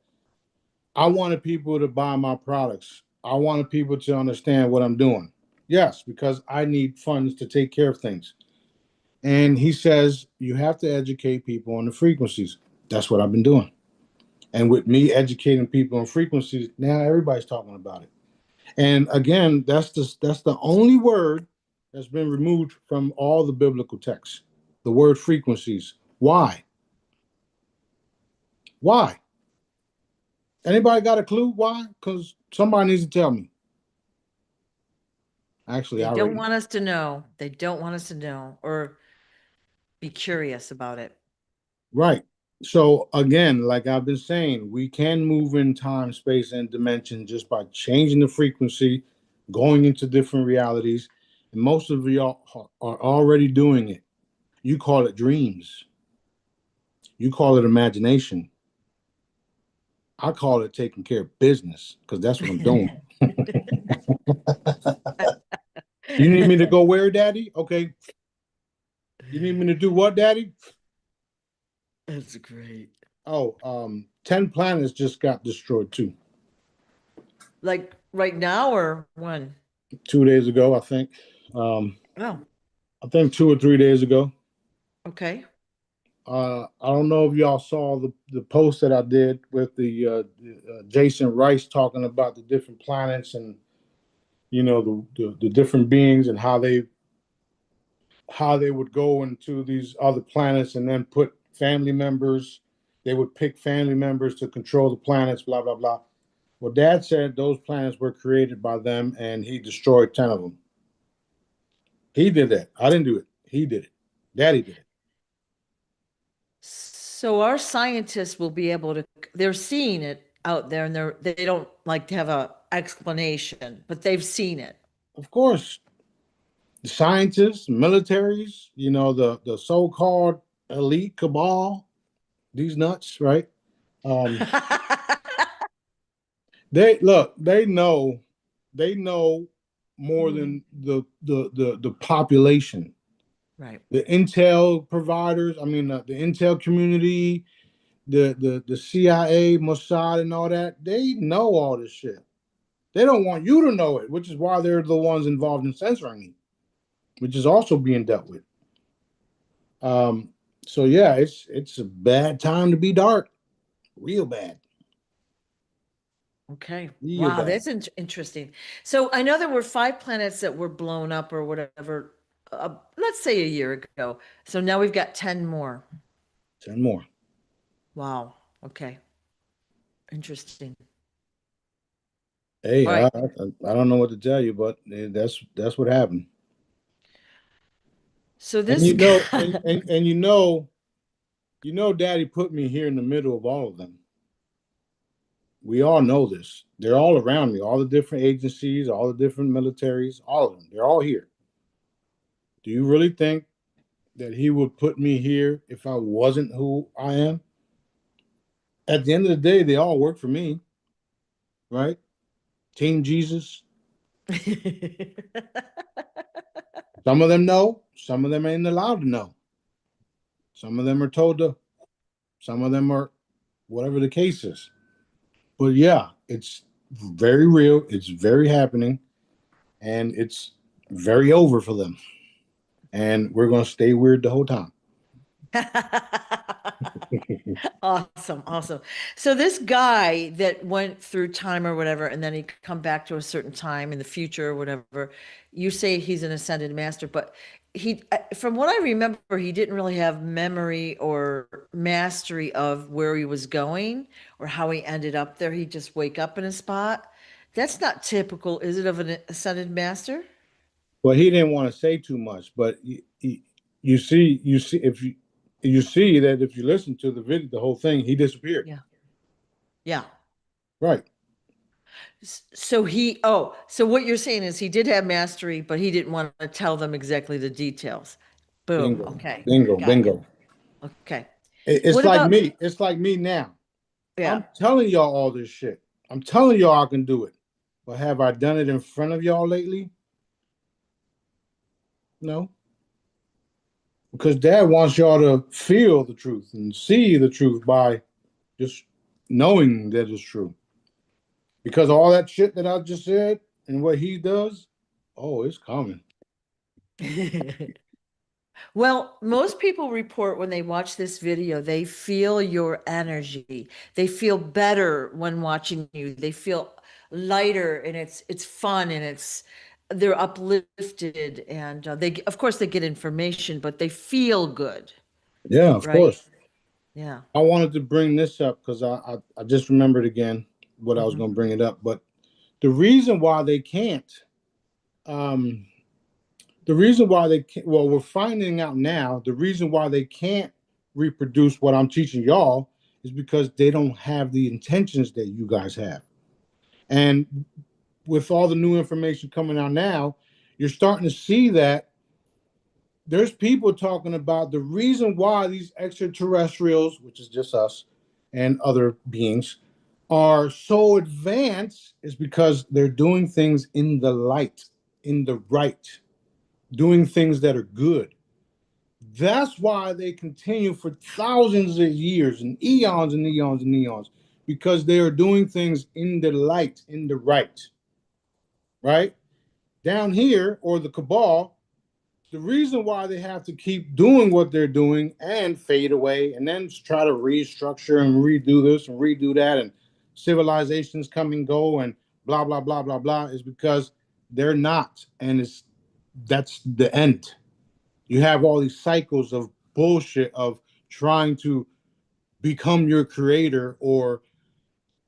I wanted people to buy my products. I wanted people to understand what I'm doing. Yes, because I need funds to take care of things. And he says, you have to educate people on the frequencies. That's what I've been doing. And with me educating people on frequencies, now everybody's talking about it. And again, that's the only word that's been removed from all the biblical texts. The word frequencies. Why? Why? Anybody got a clue why? Because somebody needs to tell me. Actually, They I don't already. want us to know. They don't want us to know or be curious about it. Right. So again, like I've been saying, we can move in time, space, and dimension just by changing the frequency, going into different realities. And most of y'all are already doing it. You call it dreams. You call it imagination. I call it taking care of business because that's what I'm doing. You need me to go where, Daddy? Okay. You need me to do what, Daddy? That's great. Oh, 10 planets just got destroyed too. Like right now or when? 2 days ago, I think. Oh, I think 2 or 3 days ago. okay. I don't know if y'all saw the post that I did with the Jason Rice talking about the different planets and the different beings and how they would go into these other planets and then put family members. They would pick family members to control the planets. Blah blah blah. Well, Dad said those planets were created by them, and he destroyed 10 of them. He did that. I didn't do it. He did it. Daddy did it. So our scientists will be able to, they're seeing it out there and they don't like to have a explanation, but they've seen it. Of course, the scientists, militaries, the so-called elite cabal, these nuts, right? Um, they know more than the population. Right. The intel providers, I mean, the intel community, the CIA, Mossad, and all that, they know all this shit. They don't want you to know it, which is why they're the ones involved in censoring you, which is also being dealt with. Um, so yeah, it's a bad time to be dark, real bad, Okay. real Wow, bad. that's interesting. So I know there were 5 planets that were blown up or whatever, let's say a year ago. So now we've got 10 more. 10 more. Wow. Okay. Interesting. Hey, All I, right. I I don't know what to tell you, but that's what happened. So And this guy, Daddy put me here in the middle of all of them. We all know this. They're all around me, all the different agencies, all the different militaries, all of them. They're all here. Do you really think that he would put me here if I wasn't who I am? At the end of the day, they all work for me, right? Team Jesus. Some of them know, some of them ain't allowed to know. Some of them are told to, some of them are whatever the case is. But yeah, it's very real, it's very happening, and it's very over for them. And we're gonna stay weird the whole time. Awesome, awesome. So this guy that went through time or whatever, and then he could come back to a certain time in the future or whatever, you say he's an ascended master, but from what I remember, he didn't really have memory or mastery of where he was going or how he ended up there. He'd just wake up in a spot. That's not typical, is it, of an ascended master? Well, he didn't want to say too much, but you see if you see that if you listen to the video, the whole thing, he disappeared. Yeah. Yeah. Right. So what you're saying is he did have mastery, but he didn't want to tell them exactly the details. Boom. Bingo. Okay. Bingo. Got you. Bingo. Okay. It's What like about, me. It's like me now. yeah. I'm telling y'all all this shit. I'm telling y'all I can do it. But have I done it in front of y'all lately? No. Because Dad wants y'all to feel the truth and see the truth by just knowing that it's true. Because all that shit that I just said and what he does, oh, it's coming. Well, most people report when they watch this video, they feel your energy. They feel better when watching you. They feel lighter and it's fun and they're uplifted and they of course they get information, but they feel good, Yeah, of right? course. Yeah. I wanted to bring this up because I just remembered again what I was Mhm. going to bring it up. But the reason why they can't, um, the reason why they can't, well, we're finding out now, the reason why they can't reproduce what I'm teaching y'all is because they don't have the intentions that you guys have. And with all the new information coming out now, you're starting to see that there's people talking about the reason why these extraterrestrials, which is just us and other beings, are so advanced is because they're doing things in the light, in the right, doing things that are good. That's why they continue for thousands of years and eons and eons and eons because they are doing things in the light, in the right? Down here, or the cabal, the reason why they have to keep doing what they're doing and fade away and then try to restructure and redo this and redo that and civilizations come and go and blah blah blah blah blah is because they're not, and that's the end. You have all these cycles of bullshit of trying to become your creator or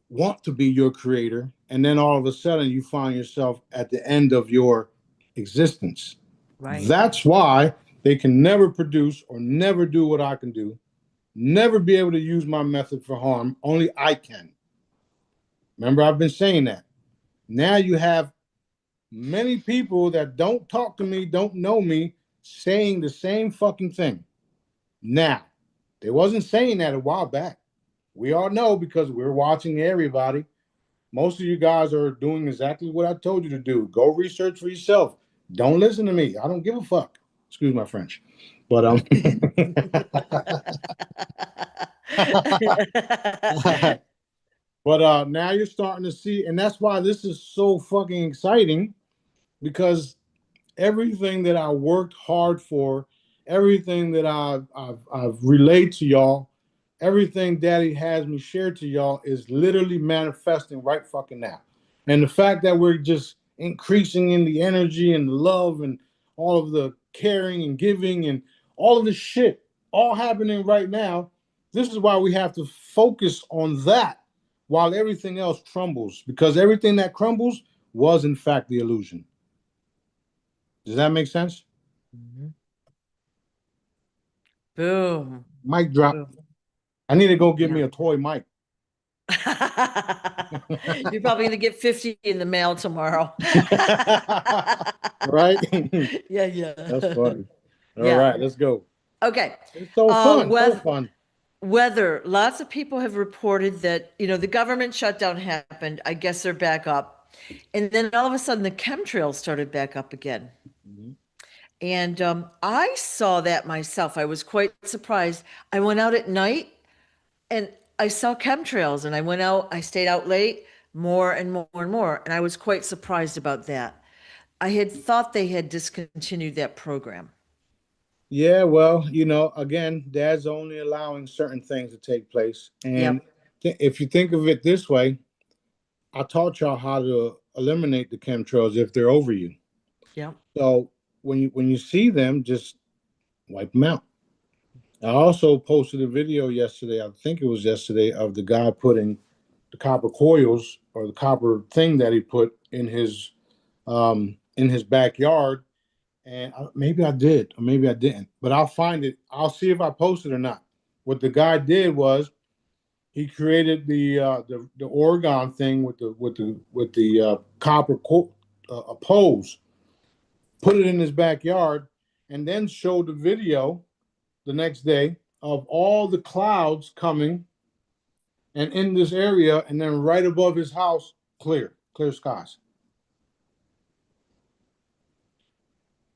want to be your creator, and then all of a sudden you find yourself at the end of your existence. Right. That's why they can never produce or never do what I can do, never be able to use my method for harm. Only I can. Remember, I've been saying that. Now you have many people that don't talk to me, don't know me, saying the same fucking thing. Now, they wasn't saying that a while back. We all know because we're watching everybody. Most of you guys are doing exactly what I told you to do. Go research for yourself. Don't listen to me. I don't give a fuck. Excuse my French. But but now you're starting to see, and that's why this is so fucking exciting, because everything that I worked hard for, everything that I've relayed to y'all, everything Daddy has me shared to y'all is literally manifesting right fucking now. And the fact that we're just increasing in the energy and the love and all of the caring and giving and all of this shit all happening right now, this is why we have to focus on that while everything else crumbles, because everything that crumbles was in fact the illusion. Does that make sense? Mhm. Boom. Mic drop. Boom. I need to go get Yeah. me a toy mic. You're probably going to get 50 in the mail tomorrow. Right? Yeah, yeah. That's funny. All Yeah. right, let's go. Okay. It's so fun. So Weather, fun. weather. Lots of people have reported that, the government shutdown happened. I guess they're back up. And then all of a sudden the chemtrails started back up again. Mhm. And I saw that myself. I was quite surprised. I went out at night and I saw chemtrails, and I went out, I stayed out late, more and more and more. And I was quite surprised about that. I had thought they had discontinued that program. Yeah, well, again, Dad's only allowing certain things to take place. And Yep. if you think of it this way, I taught y'all how to eliminate the chemtrails if they're over you. Yep. So when you see them, just wipe them out. I also posted a video yesterday, I think it was yesterday, of the guy putting the copper coils or the copper thing that he put in his backyard. And maybe I did, or maybe I didn't, but I'll find it. I'll see if I posted or not. What the guy did was he created the Oregon thing with the copper poles, put it in his backyard, and then showed the video the next day of all the clouds coming and in this area, and then right above his house, clear skies.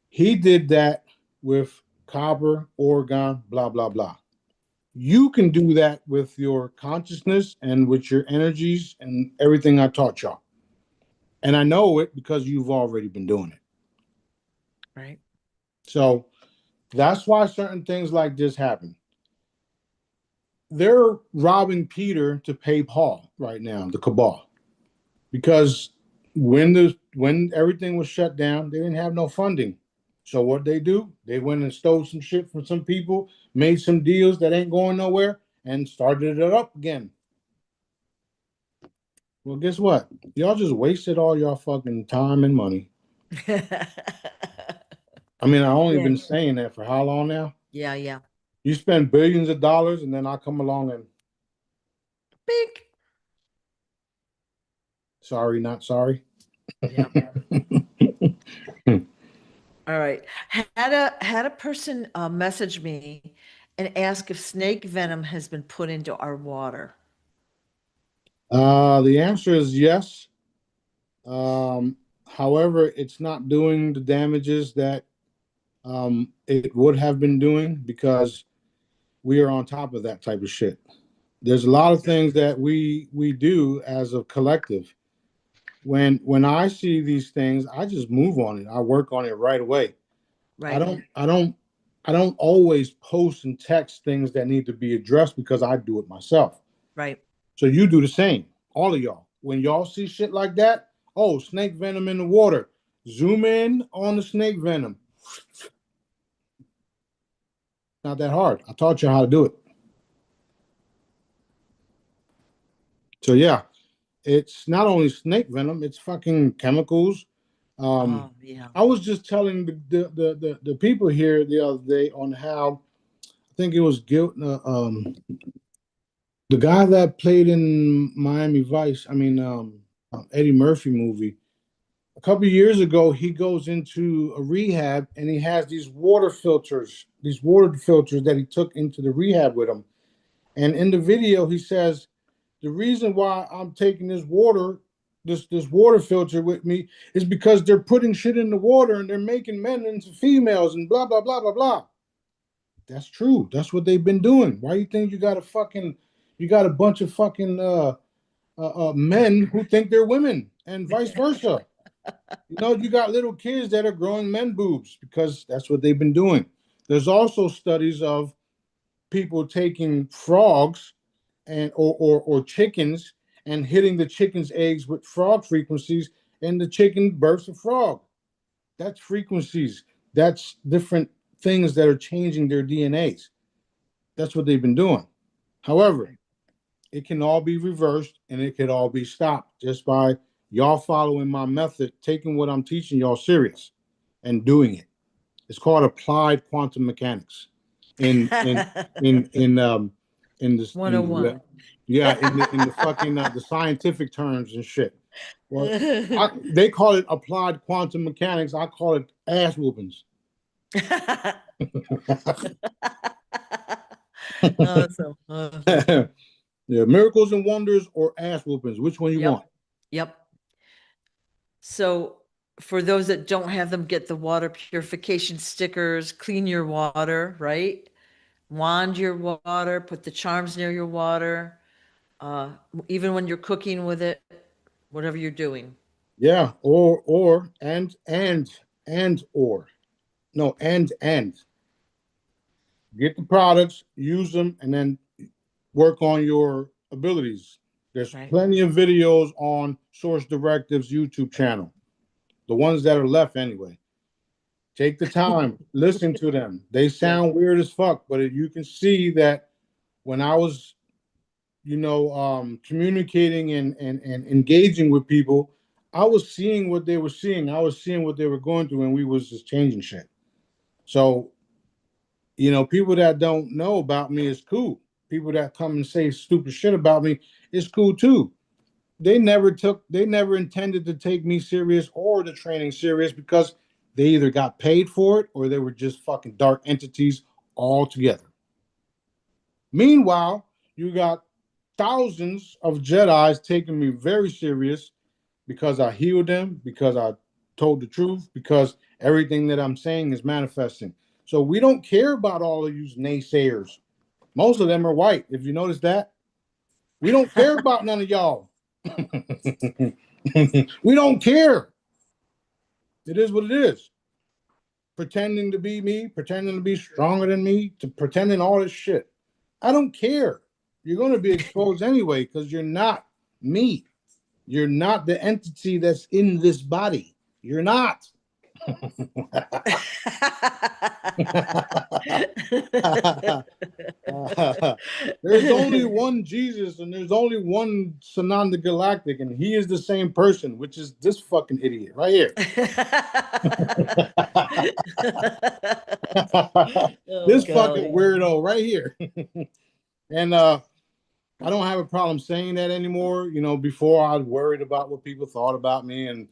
He did that with copper, Oregon, blah, blah, blah. You can do that with your consciousness and with your energies and everything I taught y'all. And I know it because you've already been doing it. Right. So that's why certain things like this happen. They're robbing Peter to pay Paul right now, the cabal, because when everything was shut down, they didn't have no funding. So what they do, they went and stole some shit from some people, made some deals that ain't going nowhere, and started it up again. Well, guess what? Y'all just wasted all y'all fucking time and money. I mean, I only Yeah. been saying that for how long now? Yeah, yeah. You spend billions of dollars, and then I come along and Big. sorry, not sorry. Yeah. All right. Had a person message me and ask if snake venom has been put into our water. The answer is yes. Um, However, it's not doing the damages that it would have been doing because we are on top of that type of shit. there's a lot of things that we do as a collective. When I see these things, I just move on it. I work on it right away. I Right. don't I don't I don't always post and text things that need to be addressed because I do it myself. Right. So you do the same, all of y'all. When y'all see shit like that, oh, snake venom in the water. Zoom in on the snake venom. Not that hard. I taught you how to do it. So yeah, it's not only snake venom, it's fucking chemicals. Oh, yeah. I was just telling the people here the other day on how I think it was the guy that played in Miami Vice. I mean, Eddie Murphy movie. A couple of years ago, he goes into a rehab and he has these water filters that he took into the rehab with him. And in the video, he says, the reason why I'm taking this water filter with me is because they're putting shit in the water and they're making men into females and blah, blah, blah, blah, blah. That's true. That's what they've been doing. Why you think you got a bunch of fucking men who think they're women and vice versa? You got little kids that are growing men boobs because that's what they've been doing. There's also studies of people taking frogs or chickens and hitting the chicken's eggs with frog frequencies, and the chicken births a frog. That's frequencies. That's different things that are changing their DNAs. That's what they've been doing. However, it can all be reversed and it can all be stopped just by y'all following my method, taking what I'm teaching y'all serious and doing it. It's called applied quantum mechanics. In in in in in this in the 101. yeah in the fucking the scientific terms and shit. Well, they call it applied quantum mechanics. I call it ass whoopings. Awesome. Awesome. Yeah, miracles and wonders or ass whoopings. Which one you Yep. want? Yep. So for those that don't have them, get the water purification stickers, clean your water, right? Wand your water, put the charms near your water, uh, even when you're cooking with it, whatever you're doing. Yeah, or and or no and get the products, use them, and then work on your abilities. There's Right. plenty of videos on Source Directive's YouTube channel, the ones that are left anyway. Take the time, listen to them. They Yep. sound weird as fuck, but you can see that when I was, communicating and engaging with people, I was seeing what they were seeing. I was seeing what they were going through, and we was just changing shit. So, people that don't know about me is cool. People that come and say stupid shit about me is cool too. They never intended to take me serious or the training serious because they either got paid for it or they were just fucking dark entities altogether. Meanwhile, you got thousands of Jedi's taking me very serious because I healed them, because I told the truth, because everything that I'm saying is manifesting. So we don't care about all of you naysayers. Most of them are white. If you notice that, we don't care about none of y'all. We don't care. It is what it is. Pretending to be me, pretending to be stronger than me, to pretending all this shit. I don't care. You're going to be exposed anyway because you're not me. You're not the entity that's in this body. You're not. There's only one Jesus and there's only one Sananda Galactic, and he is the same person, which is this fucking idiot right here. Oh, This golly. fucking weirdo right here. And I don't have a problem saying that anymore. Before I was worried about what people thought about me, and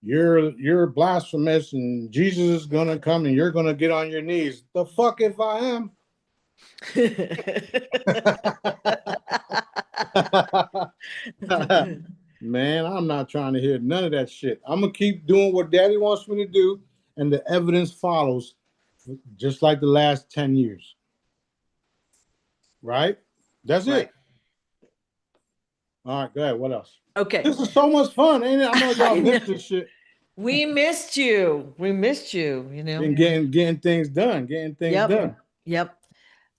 you're blasphemous, and Jesus is gonna come, and you're gonna get on your knees. The fuck if I am. Man, I'm not trying to hear none of that shit. I'm gonna keep doing what Daddy wants me to do, and the evidence follows, just like the last 10 years. Right? That's Right. it. All right, go ahead. What else? Okay. This is so much fun, ain't it? I know y'all I know. missed this shit. We missed you. We missed you, you know? And getting things done, Yep. Yep.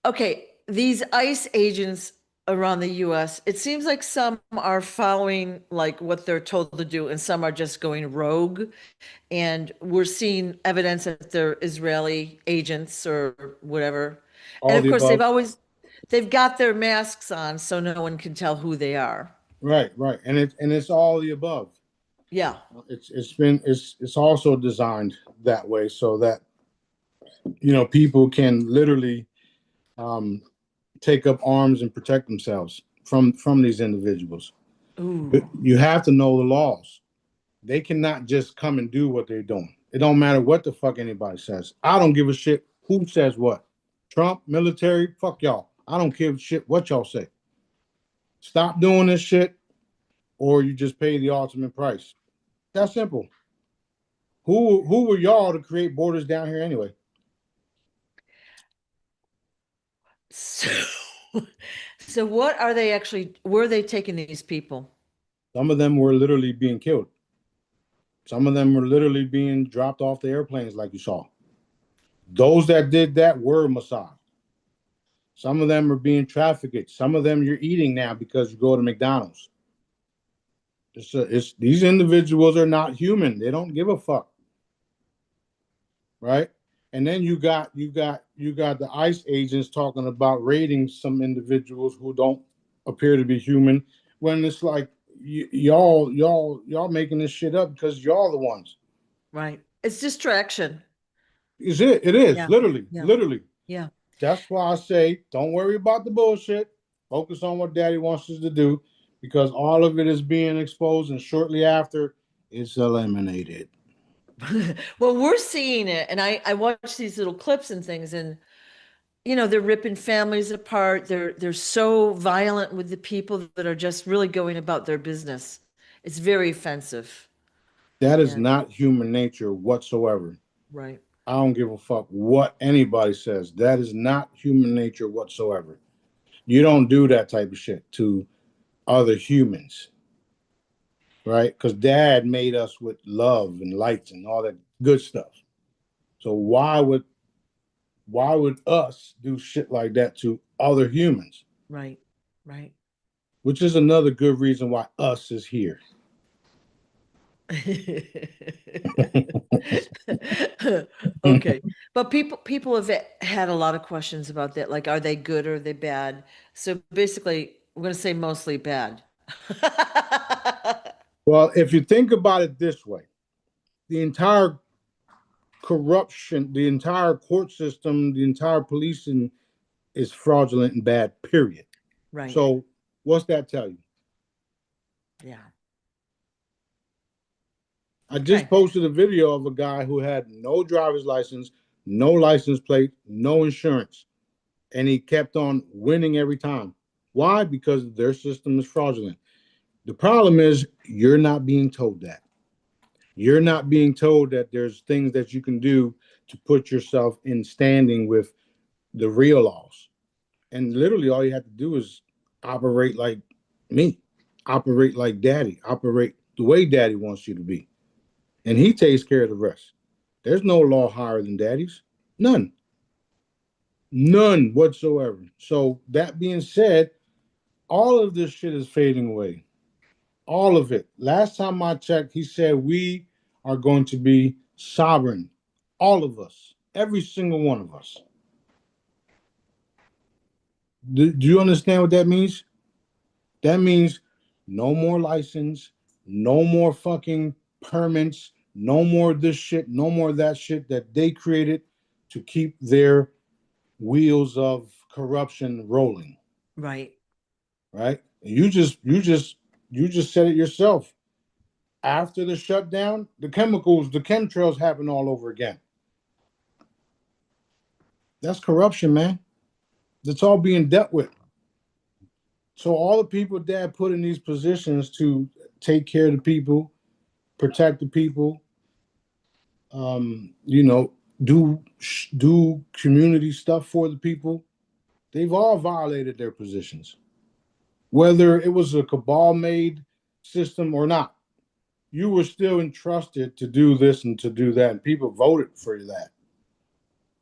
Okay. These ICE agents around the US, it seems like some are following like what they're told to do, and some are just going rogue. And we're seeing evidence that they're Israeli agents or whatever. And All of the course, above. they've got their masks on so no one can tell who they are. Right, right. And it's all the above. Yeah. It's also designed that way so that people can literally um, take up arms and protect themselves from these individuals. But Ooh. you have to know the laws. They cannot just come and do what they're doing. It don't matter what the fuck anybody says. I don't give a shit who says what. Trump, military, fuck y'all. I don't give a shit what y'all say. Stop doing this shit, or you just pay the ultimate price. That's simple. Who were y'all to create borders down here anyway? So, so what are they actually, where are they taking these people? Some of them were literally being killed. Some of them were literally being dropped off the airplanes, like you saw. Those that did that were Mossad. Some of them are being trafficked. Some of them you're eating now because you go to McDonald's. It's these individuals are not human. They don't give a fuck, right? And then you got the ICE agents talking about raiding some individuals who don't appear to be human. When it's like y'all making this shit up because y'all the ones. Right. It's distraction. Is it? It is Yeah. literally, Yeah. literally. Yeah. That's why I say, don't worry about the bullshit. Focus on what Daddy wants us to do, because all of it is being exposed, and shortly after, it's eliminated. Well, we're seeing it. And I watch these little clips and things, and they're ripping families apart. They're so violent with the people that are just really going about their business. It's very offensive. That is And not human nature whatsoever. right. I don't give a fuck what anybody says. That is not human nature whatsoever. You don't do that type of shit to other humans, right? Because Dad made us with love and lights and all that good stuff. So why would us do shit like that to other humans? Right. Right. Which is another good reason why us is here. Okay. But people have had a lot of questions about that. Like, are they good or are they bad? So basically, we're going to say mostly bad. Well, if you think about it this way, the entire corruption, the entire court system, the entire policing is fraudulent and bad, period. Right. So what's that tell you? Yeah. I just Okay. posted a video of a guy who had no driver's license, no license plate, no insurance, and he kept on winning every time. Why? Because their system is fraudulent. The problem is you're not being told that. You're not being told that there's things that you can do to put yourself in standing with the real laws. And literally all you have to do is operate like me, operate like Daddy, operate the way Daddy wants you to be. And he takes care of the rest. There's no law higher than Daddy's. None. None whatsoever. So that being said, all of this shit is fading away. All of it. Last time I checked, he said we are going to be sovereign. All of us. Every single one of us. Do you understand what that means? That means no more license, no more fucking permits, no more this shit, no more that shit that they created to keep their wheels of corruption rolling. Right. Right? You just said it yourself. After the shutdown, the chemtrails happen all over again. That's corruption, man. That's all being dealt with. So all the people Dad put in these positions to take care of the people, protect the people, you know, do community stuff for the people. They've all violated their positions. whether it was a cabal made system or not. You were still entrusted to do this and to do that, and people voted for that.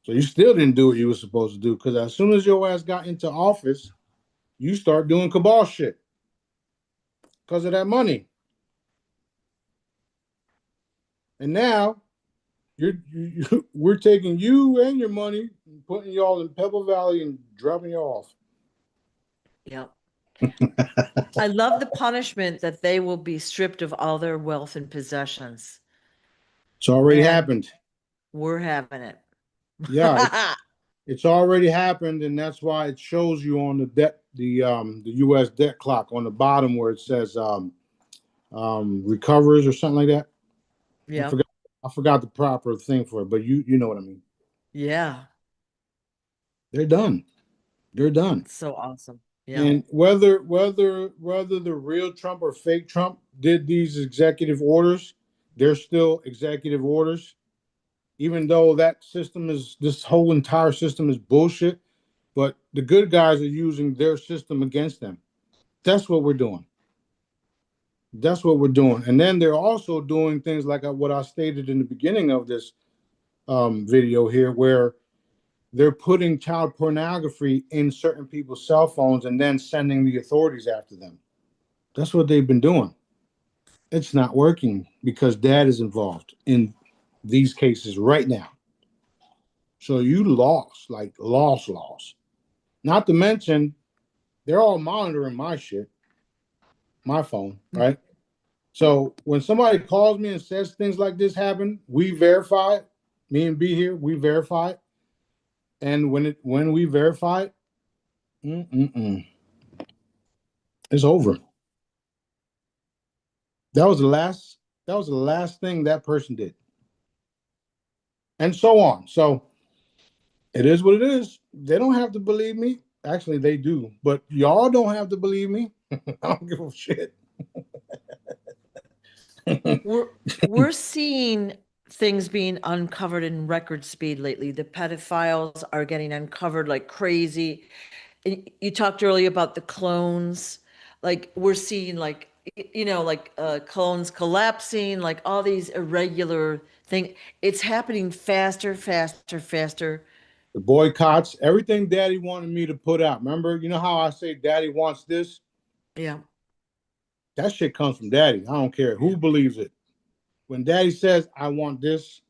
So you still didn't do what you were supposed to do, because as soon as your ass got into office, you start doing cabal shit because of that money. And now we're taking you and your money, and putting y'all in Pebble Valley and dropping you off. Yeah. I love the punishment that they will be stripped of all their wealth and possessions. It's already And happened. we're having it. Yeah, it's already happened, and that's why it shows you on the debt, the U.S. debt clock on the bottom where it says recovers or something like that. Yeah. I forgot the proper thing for it, but you know what I mean. Yeah. They're done. They're done. So awesome. Yeah. And whether the real Trump or fake Trump did these executive orders, they're still executive orders, even though that system is this whole entire system is bullshit. But the good guys are using their system against them. That's what we're doing. That's what we're doing. And then they're also doing things like what I stated in the beginning of this video here, where they're putting child pornography in certain people's cell phones and then sending the authorities after them. That's what they've been doing. It's not working because dad is involved in these cases right now. So you lost, like lost. Not to mention, they're all monitoring my shit, my phone, right? So when somebody calls me and says things like this happen, we verify it. Me and B here, we verify it. And when we verify it, it's over. That was the last thing that person did. And so on. So it is what it is. They don't have to believe me. Actually, they do, but y'all don't have to believe me. I don't give a shit. We're seeing things being uncovered in record speed lately. The pedophiles are getting uncovered like crazy. And you talked earlier about the clones. Like we're seeing like like clones collapsing, like all these irregular things. It's happening faster, faster, faster. The boycotts, everything daddy wanted me to put out. Remember, you know how I say daddy wants this? Yeah. That shit comes from daddy. I don't care who believes it. When daddy says, I want this,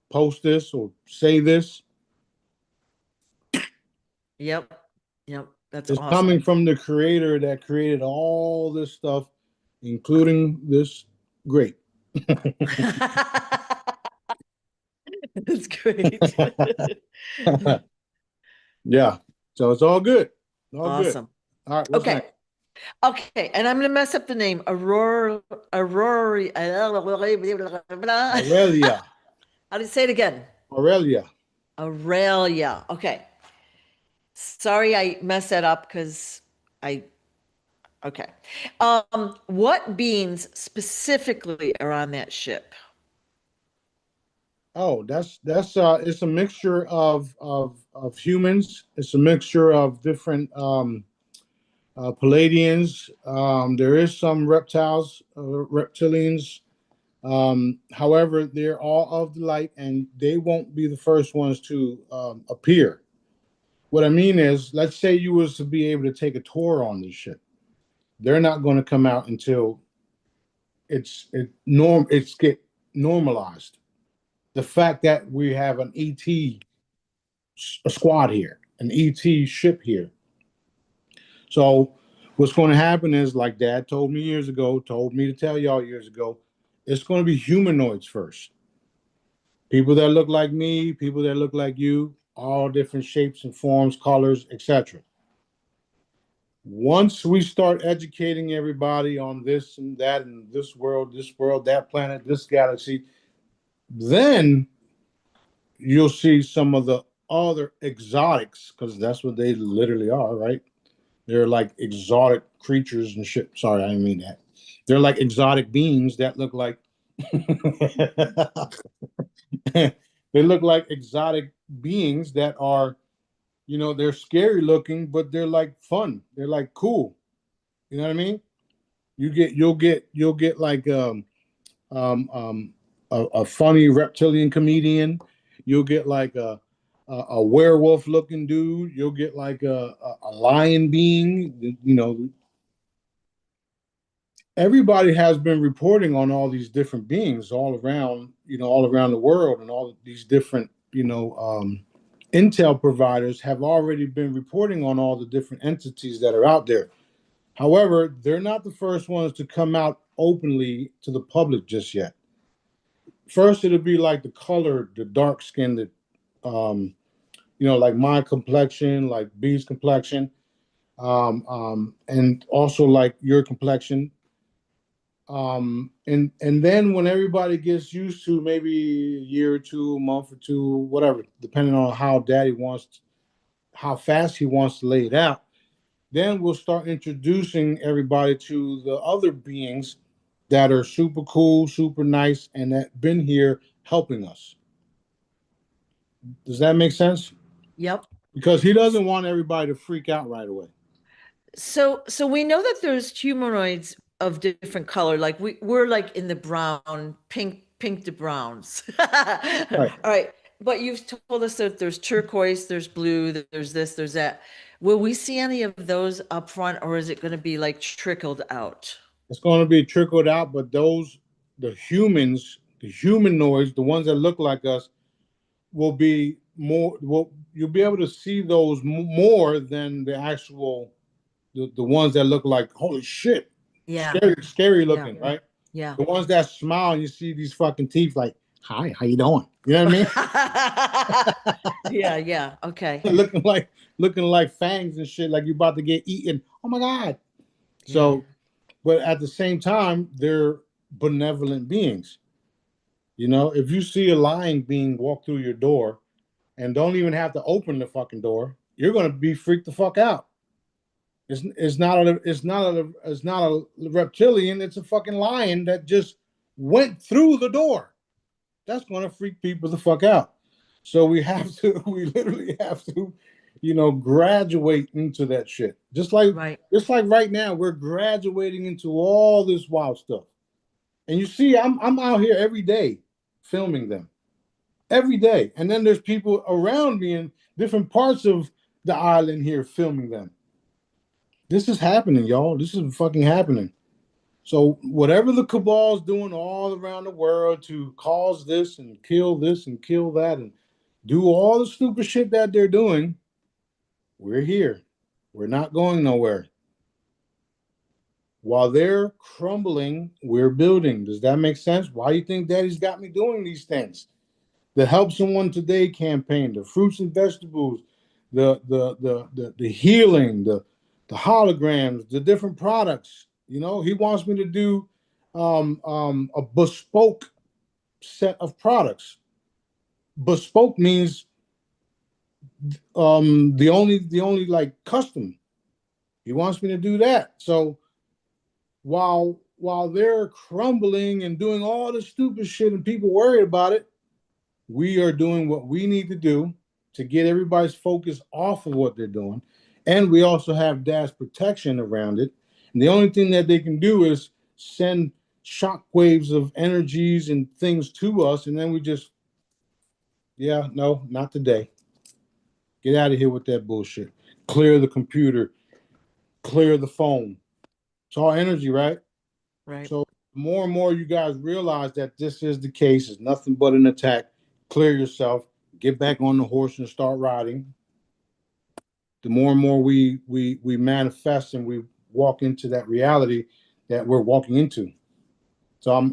post this or say this, Yep. Yep. That's it's awesome. coming from the creator that created all this stuff, including this grape. That's great. Yeah. So it's all good. All good. Awesome. All right. What's Okay. next? Okay, and I'm gonna mess up the name. Aurora. Aurelia. How do you say it again? Aurelia. Aurelia. Okay. Sorry, I messed that up because I. Okay. What beings specifically are on that ship? Oh, that's it's a mixture of humans. It's a mixture of different Palladians. There is some reptiles, reptilians. However, they're all of the light, and they won't be the first ones to appear. What I mean is, let's say you was to be able to take a tour on this ship. They're not going to come out until it's get normalized. The fact that we have an ET squad here, an ET ship here. So what's going to happen is, like Dad told me years ago, told me to tell y'all years ago, it's going to be humanoids first. People that look like me, people that look like you, all different shapes and forms, colors, etc. Once we start educating everybody on this and that and this world, that planet, this galaxy, then you'll see some of the other exotics, because that's what they literally are, right? They're like exotic creatures and shit. Sorry, I didn't mean that. They're like exotic beings that look like they look like exotic beings that are, they're scary looking, but they're like fun. They're like cool. You know what I mean? You'll get like um, um, a funny reptilian comedian. You'll get like a werewolf looking dude. You'll get like a lion being. You know, everybody has been reporting on all these different beings all around. You know, all around the world, and all these different intel providers have already been reporting on all the different entities that are out there. However, they're not the first ones to come out openly to the public just yet. First, it'll be like the color, the dark skinned, um, like my complexion, like B's complexion, and also like your complexion. And then when everybody gets used to maybe a year or two, a month or two, whatever, depending on how daddy wants, how fast he wants to lay it out, then we'll start introducing everybody to the other beings that are super cool, super nice, and that been here helping us. Does that make sense? Yep. Because he doesn't want everybody to freak out right away. So we know that there's humanoids of different color. Like we're like in the brown, pink to browns. All Right. right. But you've told us that there's turquoise, there's blue, there's this, there's that. Will we see any of those up front, or is it going to be like trickled out? It's going to be trickled out, but the humans, the humanoids, the ones that look like us, will be more. Well, you'll be able to see those more than the actual, the ones that look like holy shit, Yeah. scary Yeah. looking, right? Yeah. The ones that smile and you see these fucking teeth, like, hi, how you doing? You know what I mean? Yeah, yeah. Okay. looking like fangs and shit, like you're about to get eaten. Oh my god! Yeah. So, but at the same time, they're benevolent beings. You know, if you see a lying being walk through your door and don't even have to open the fucking door, you're gonna be freaked the fuck out. It's not a reptilian. It's a fucking lion that just went through the door. That's gonna freak people the fuck out. So we have to, we literally have to, graduate into that shit. Right. Just like right now, we're graduating into all this wild stuff. And you see, I'm out here every day filming them every day, and then there's people around me in different parts of the island here filming them. This is happening, y'all. This is fucking happening. So whatever the cabal's doing all around the world to cause this and kill that and do all the stupid shit that they're doing, we're here. We're not going nowhere. While they're crumbling, we're building. Does that make sense? Why do you think Daddy's got me doing these things? The Help Someone Today campaign, the fruits and vegetables, the healing, the holograms, the different products. He wants me to do a bespoke set of products. Bespoke means the only like custom. He wants me to do that. So while they're crumbling and doing all this stupid shit and people worried about it, we are doing what we need to do to get everybody's focus off of what they're doing. And we also have dash protection around it. And the only thing that they can do is send shock waves of energies and things to us. And then we just, yeah, no, not today. Get out of here with that bullshit. Clear the computer, clear the phone. It's all energy, right? Right. So more and more you guys realize that this is the case. It's nothing but an attack. Clear yourself, get back on the horse and start riding. The more and more we manifest and we walk into that reality that we're walking into. So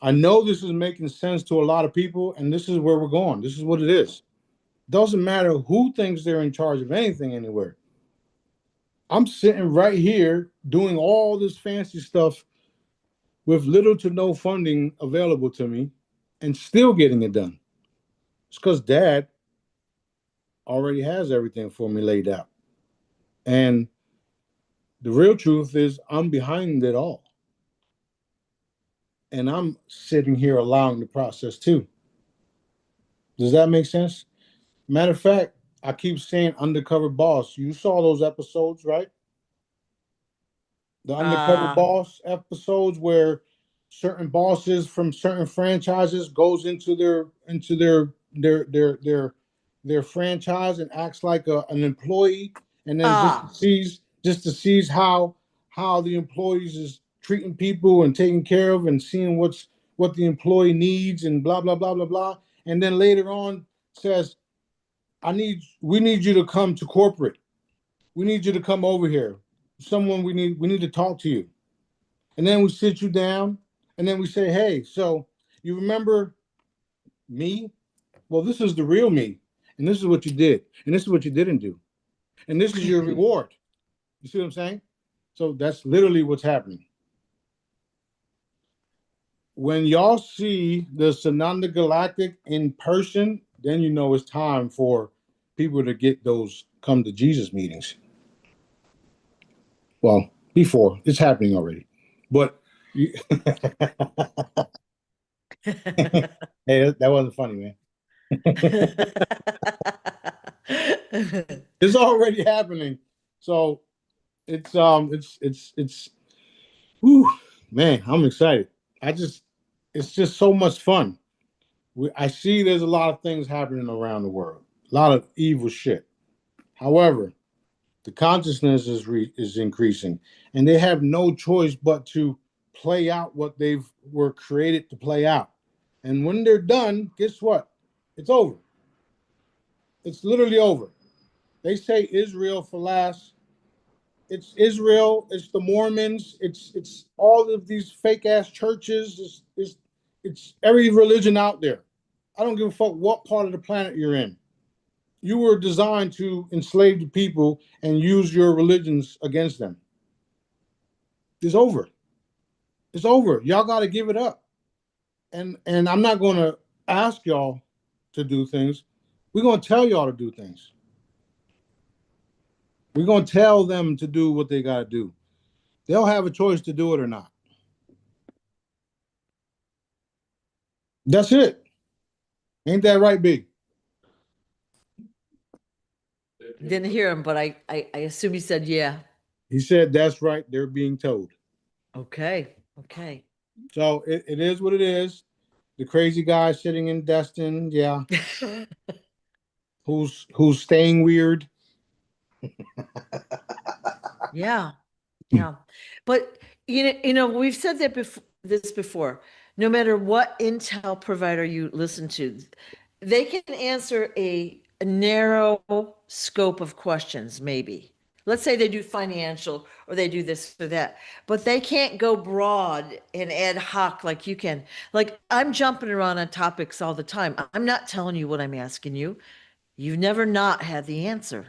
I know this is making sense to a lot of people, and this is where we're going. This is what it is. Doesn't matter who thinks they're in charge of anything anywhere. I'm sitting right here doing all this fancy stuff with little to no funding available to me and still getting it done. It's because Dad already has everything for me laid out. And the real truth is, I'm behind it all. And I'm sitting here allowing the process too. Does that make sense? Matter of fact, I keep saying undercover boss. You saw those episodes, right? The undercover boss episodes where certain bosses from certain franchises goes into their franchise and acts like an employee, and then just to see how the employees is treating people and taking care of and seeing what the employee needs and blah blah blah blah blah, and then later on says, we need you to come to corporate. We need you to come over here. Someone we need to talk to you. And then we sit you down and then we say, hey, so you remember me? Well, this is the real me. And this is what you did. And this is what you didn't do. And this is your reward. You see what I'm saying? So that's literally what's happening. When y'all see the Sananda Galactic in person, then you know it's time for people to get those come to Jesus meetings. Well, before it's happening already, but hey, that wasn't funny, man. It's already happening, so it's whew, man, I'm excited. It's just so much fun. I see there's a lot of things happening around the world, a lot of evil shit. However, the consciousness is increasing, and they have no choice but to play out what they've were created to play out. And when they're done, guess what? It's over. It's literally over. They say Israel for last. It's Israel. It's the Mormons. It's all of these fake ass churches. It's every religion out there. I don't give a fuck what part of the planet you're in. You were designed to enslave the people and use your religions against them. It's over. It's over. Y'all got to give it up. And I'm not going to ask y'all to do things. We're going to tell y'all to do things. We're going to tell them to do what they got to do. They'll have a choice to do it or not. That's it. Ain't that right, B? Didn't hear him, but I assume he said yeah. He said that's right. They're being told. Okay. Okay. So it is what it is. The crazy guy sitting in Destin, yeah. who's staying weird. Yeah. Yeah. But you know, we've said that before. No matter what intel provider you listen to, they can answer a narrow scope of questions, maybe. Let's say they do financial or they do this or that, but they can't go broad and ad hoc like you can. Like I'm jumping around on topics all the time. I'm not telling you what I'm asking you. You've never not had the answer.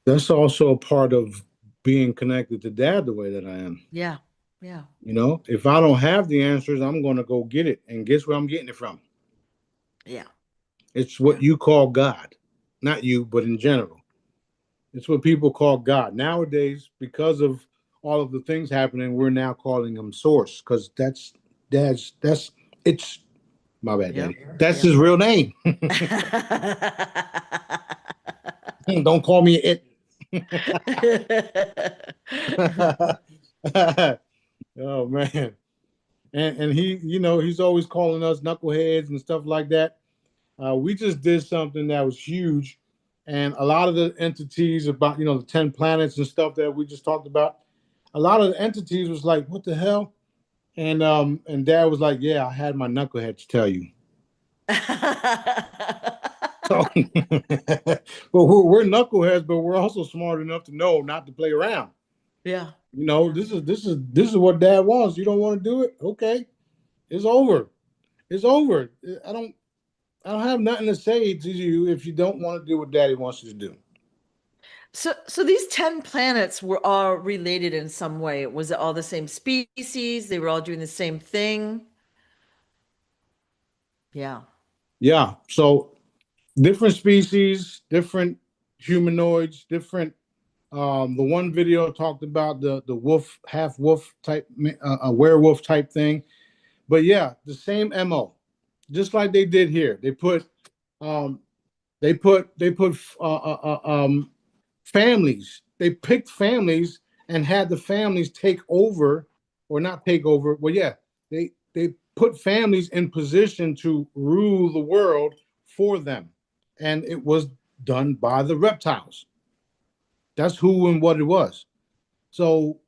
That's also a part of being connected to Dad the way that I am. Yeah. Yeah. You know, if I don't have the answers, I'm going to go get it. And guess where I'm getting it from? Yeah. It's what you call God. Not you, but in general. It's what people call God. Nowadays, because of all of the things happening, we're now calling him Source because that's it's my bad, Yep. Daddy. That's his real name. Don't call me it. Oh man. And he, you know, he's always calling us knuckleheads and stuff like that. We just did something that was huge, and a lot of the entities about, you know, the 10 planets and stuff that we just talked about, a lot of the entities was like, what the hell? And Dad was like, yeah, I had my knuckleheads tell you. So, but we're knuckleheads, but we're also smart enough to know not to play around. Yeah. You know, this is what Dad wants. You don't want to do it? Okay. It's over. It's over. I don't have nothing to say to you if you don't want to do what Daddy wants you to do. So these 10 planets were all related in some way. Was it all the same species? They were all doing the same thing? Yeah. Yeah. So different species, different humanoids, different. The one video talked about the wolf, half wolf type, a werewolf type thing. But yeah, the same MO, just like they did here. Um, they put families. They picked families and had the families take over, or not take over. Well, yeah, they put families in position to rule the world for them, and it was done by the reptiles. That's who and what it was. So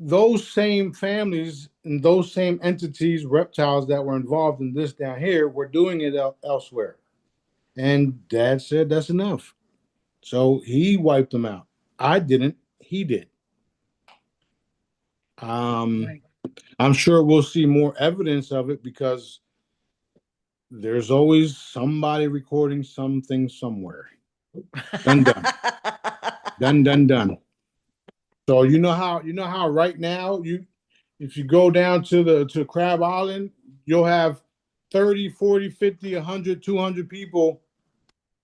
those same families and those same entities, reptiles that were involved in this down here, were doing it elsewhere. And Dad said that's enough. So he wiped them out. I didn't. He did. Right. I'm sure we'll see more evidence of it because there's always somebody recording something somewhere. Done, done, done, done, done. So you know how right now if you go down to Crab Island, you'll have 30, 40, 50, 100, 200 people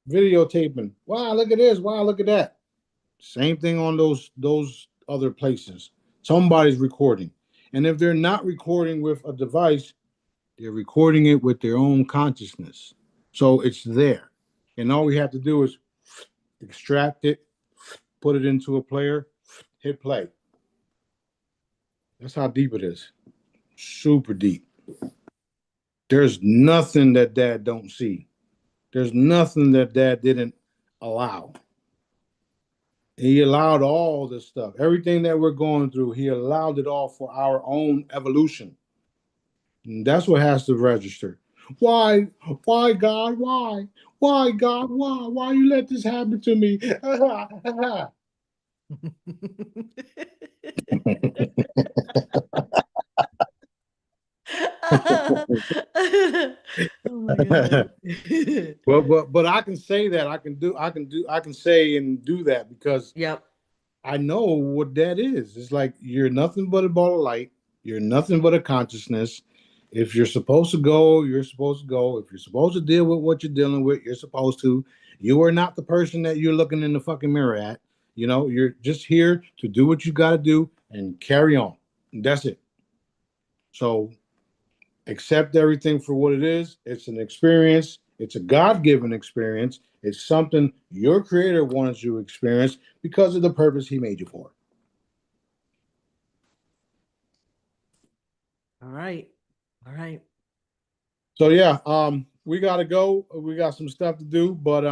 videotaping. Wow, look at this. Wow, look at that. Same thing on those other places. Somebody's recording. And if they're not recording with a device, they're recording it with their own consciousness. So it's there. And all we have to do is extract it, put it into a player, hit play. That's how deep it is. Super deep. There's nothing that Dad don't see. There's nothing that Dad didn't allow. He allowed all this stuff. Everything that we're going through, he allowed it all for our own evolution. And that's what has to register. Why? Why, God? Why? Why, God? Why? Why you let this happen to me? Oh my God. But I can say that I can say and do that because Yep. I know what that is. It's like you're nothing but a ball of light. You're nothing but a consciousness. If you're supposed to go, you're supposed to go. If you're supposed to deal with what you're dealing with, you're supposed to. You are not the person that you're looking in the fucking mirror at. You're just here to do what you got to do and carry on. That's it. So accept everything for what it is. It's an experience. It's a God-given experience. It's something your creator wants you to experience because of the purpose he made you for. All right. All right. So yeah, we gotta go. We got some stuff to do, but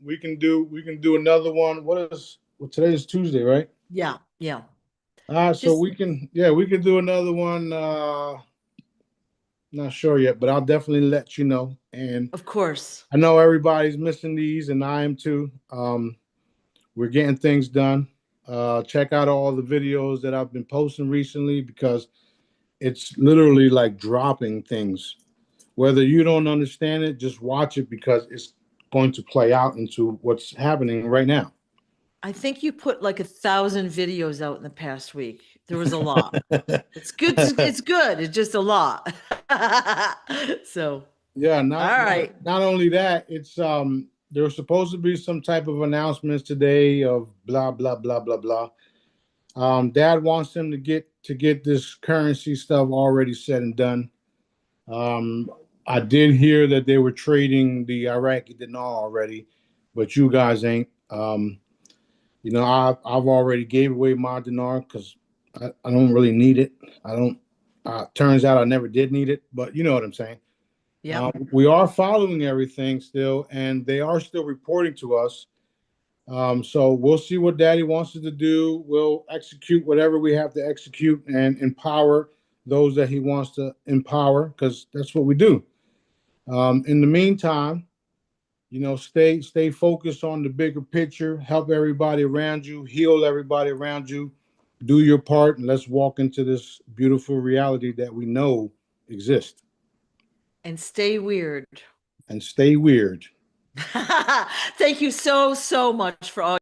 we can do another one. Today is Tuesday, right? Yeah. Yeah. So Just, we can do another one. Not sure yet, but I'll definitely let you know. And of course. I know everybody's missing these, and I am too. We're getting things done. Check out all the videos that I've been posting recently because it's literally like dropping things. Whether you don't understand it, just watch it because it's going to play out into what's happening right now. I think you put like 1,000 videos out in the past week. There was a lot. It's good. It's good. It's just a lot. So, Yeah, all right. not only that, it's there was supposed to be some type of announcements today of blah blah blah blah blah. Dad wants them to get this currency stuff already said and done. Um, I did hear that they were trading the Iraqi dinar already, but you guys ain't. I've already gave away my dinar because I don't really need it. I don't. Turns out I never did need it, but you know what I'm saying. Yep. We are following everything still, and they are still reporting to us. So we'll see what Daddy wants us to do. We'll execute whatever we have to execute and empower those that he wants to empower because that's what we do. In the meantime, stay focused on the bigger picture, help everybody around you, heal everybody around you, do your part, and let's walk into this beautiful reality that we know exists. And stay weird. And stay weird. Thank you so, so much for all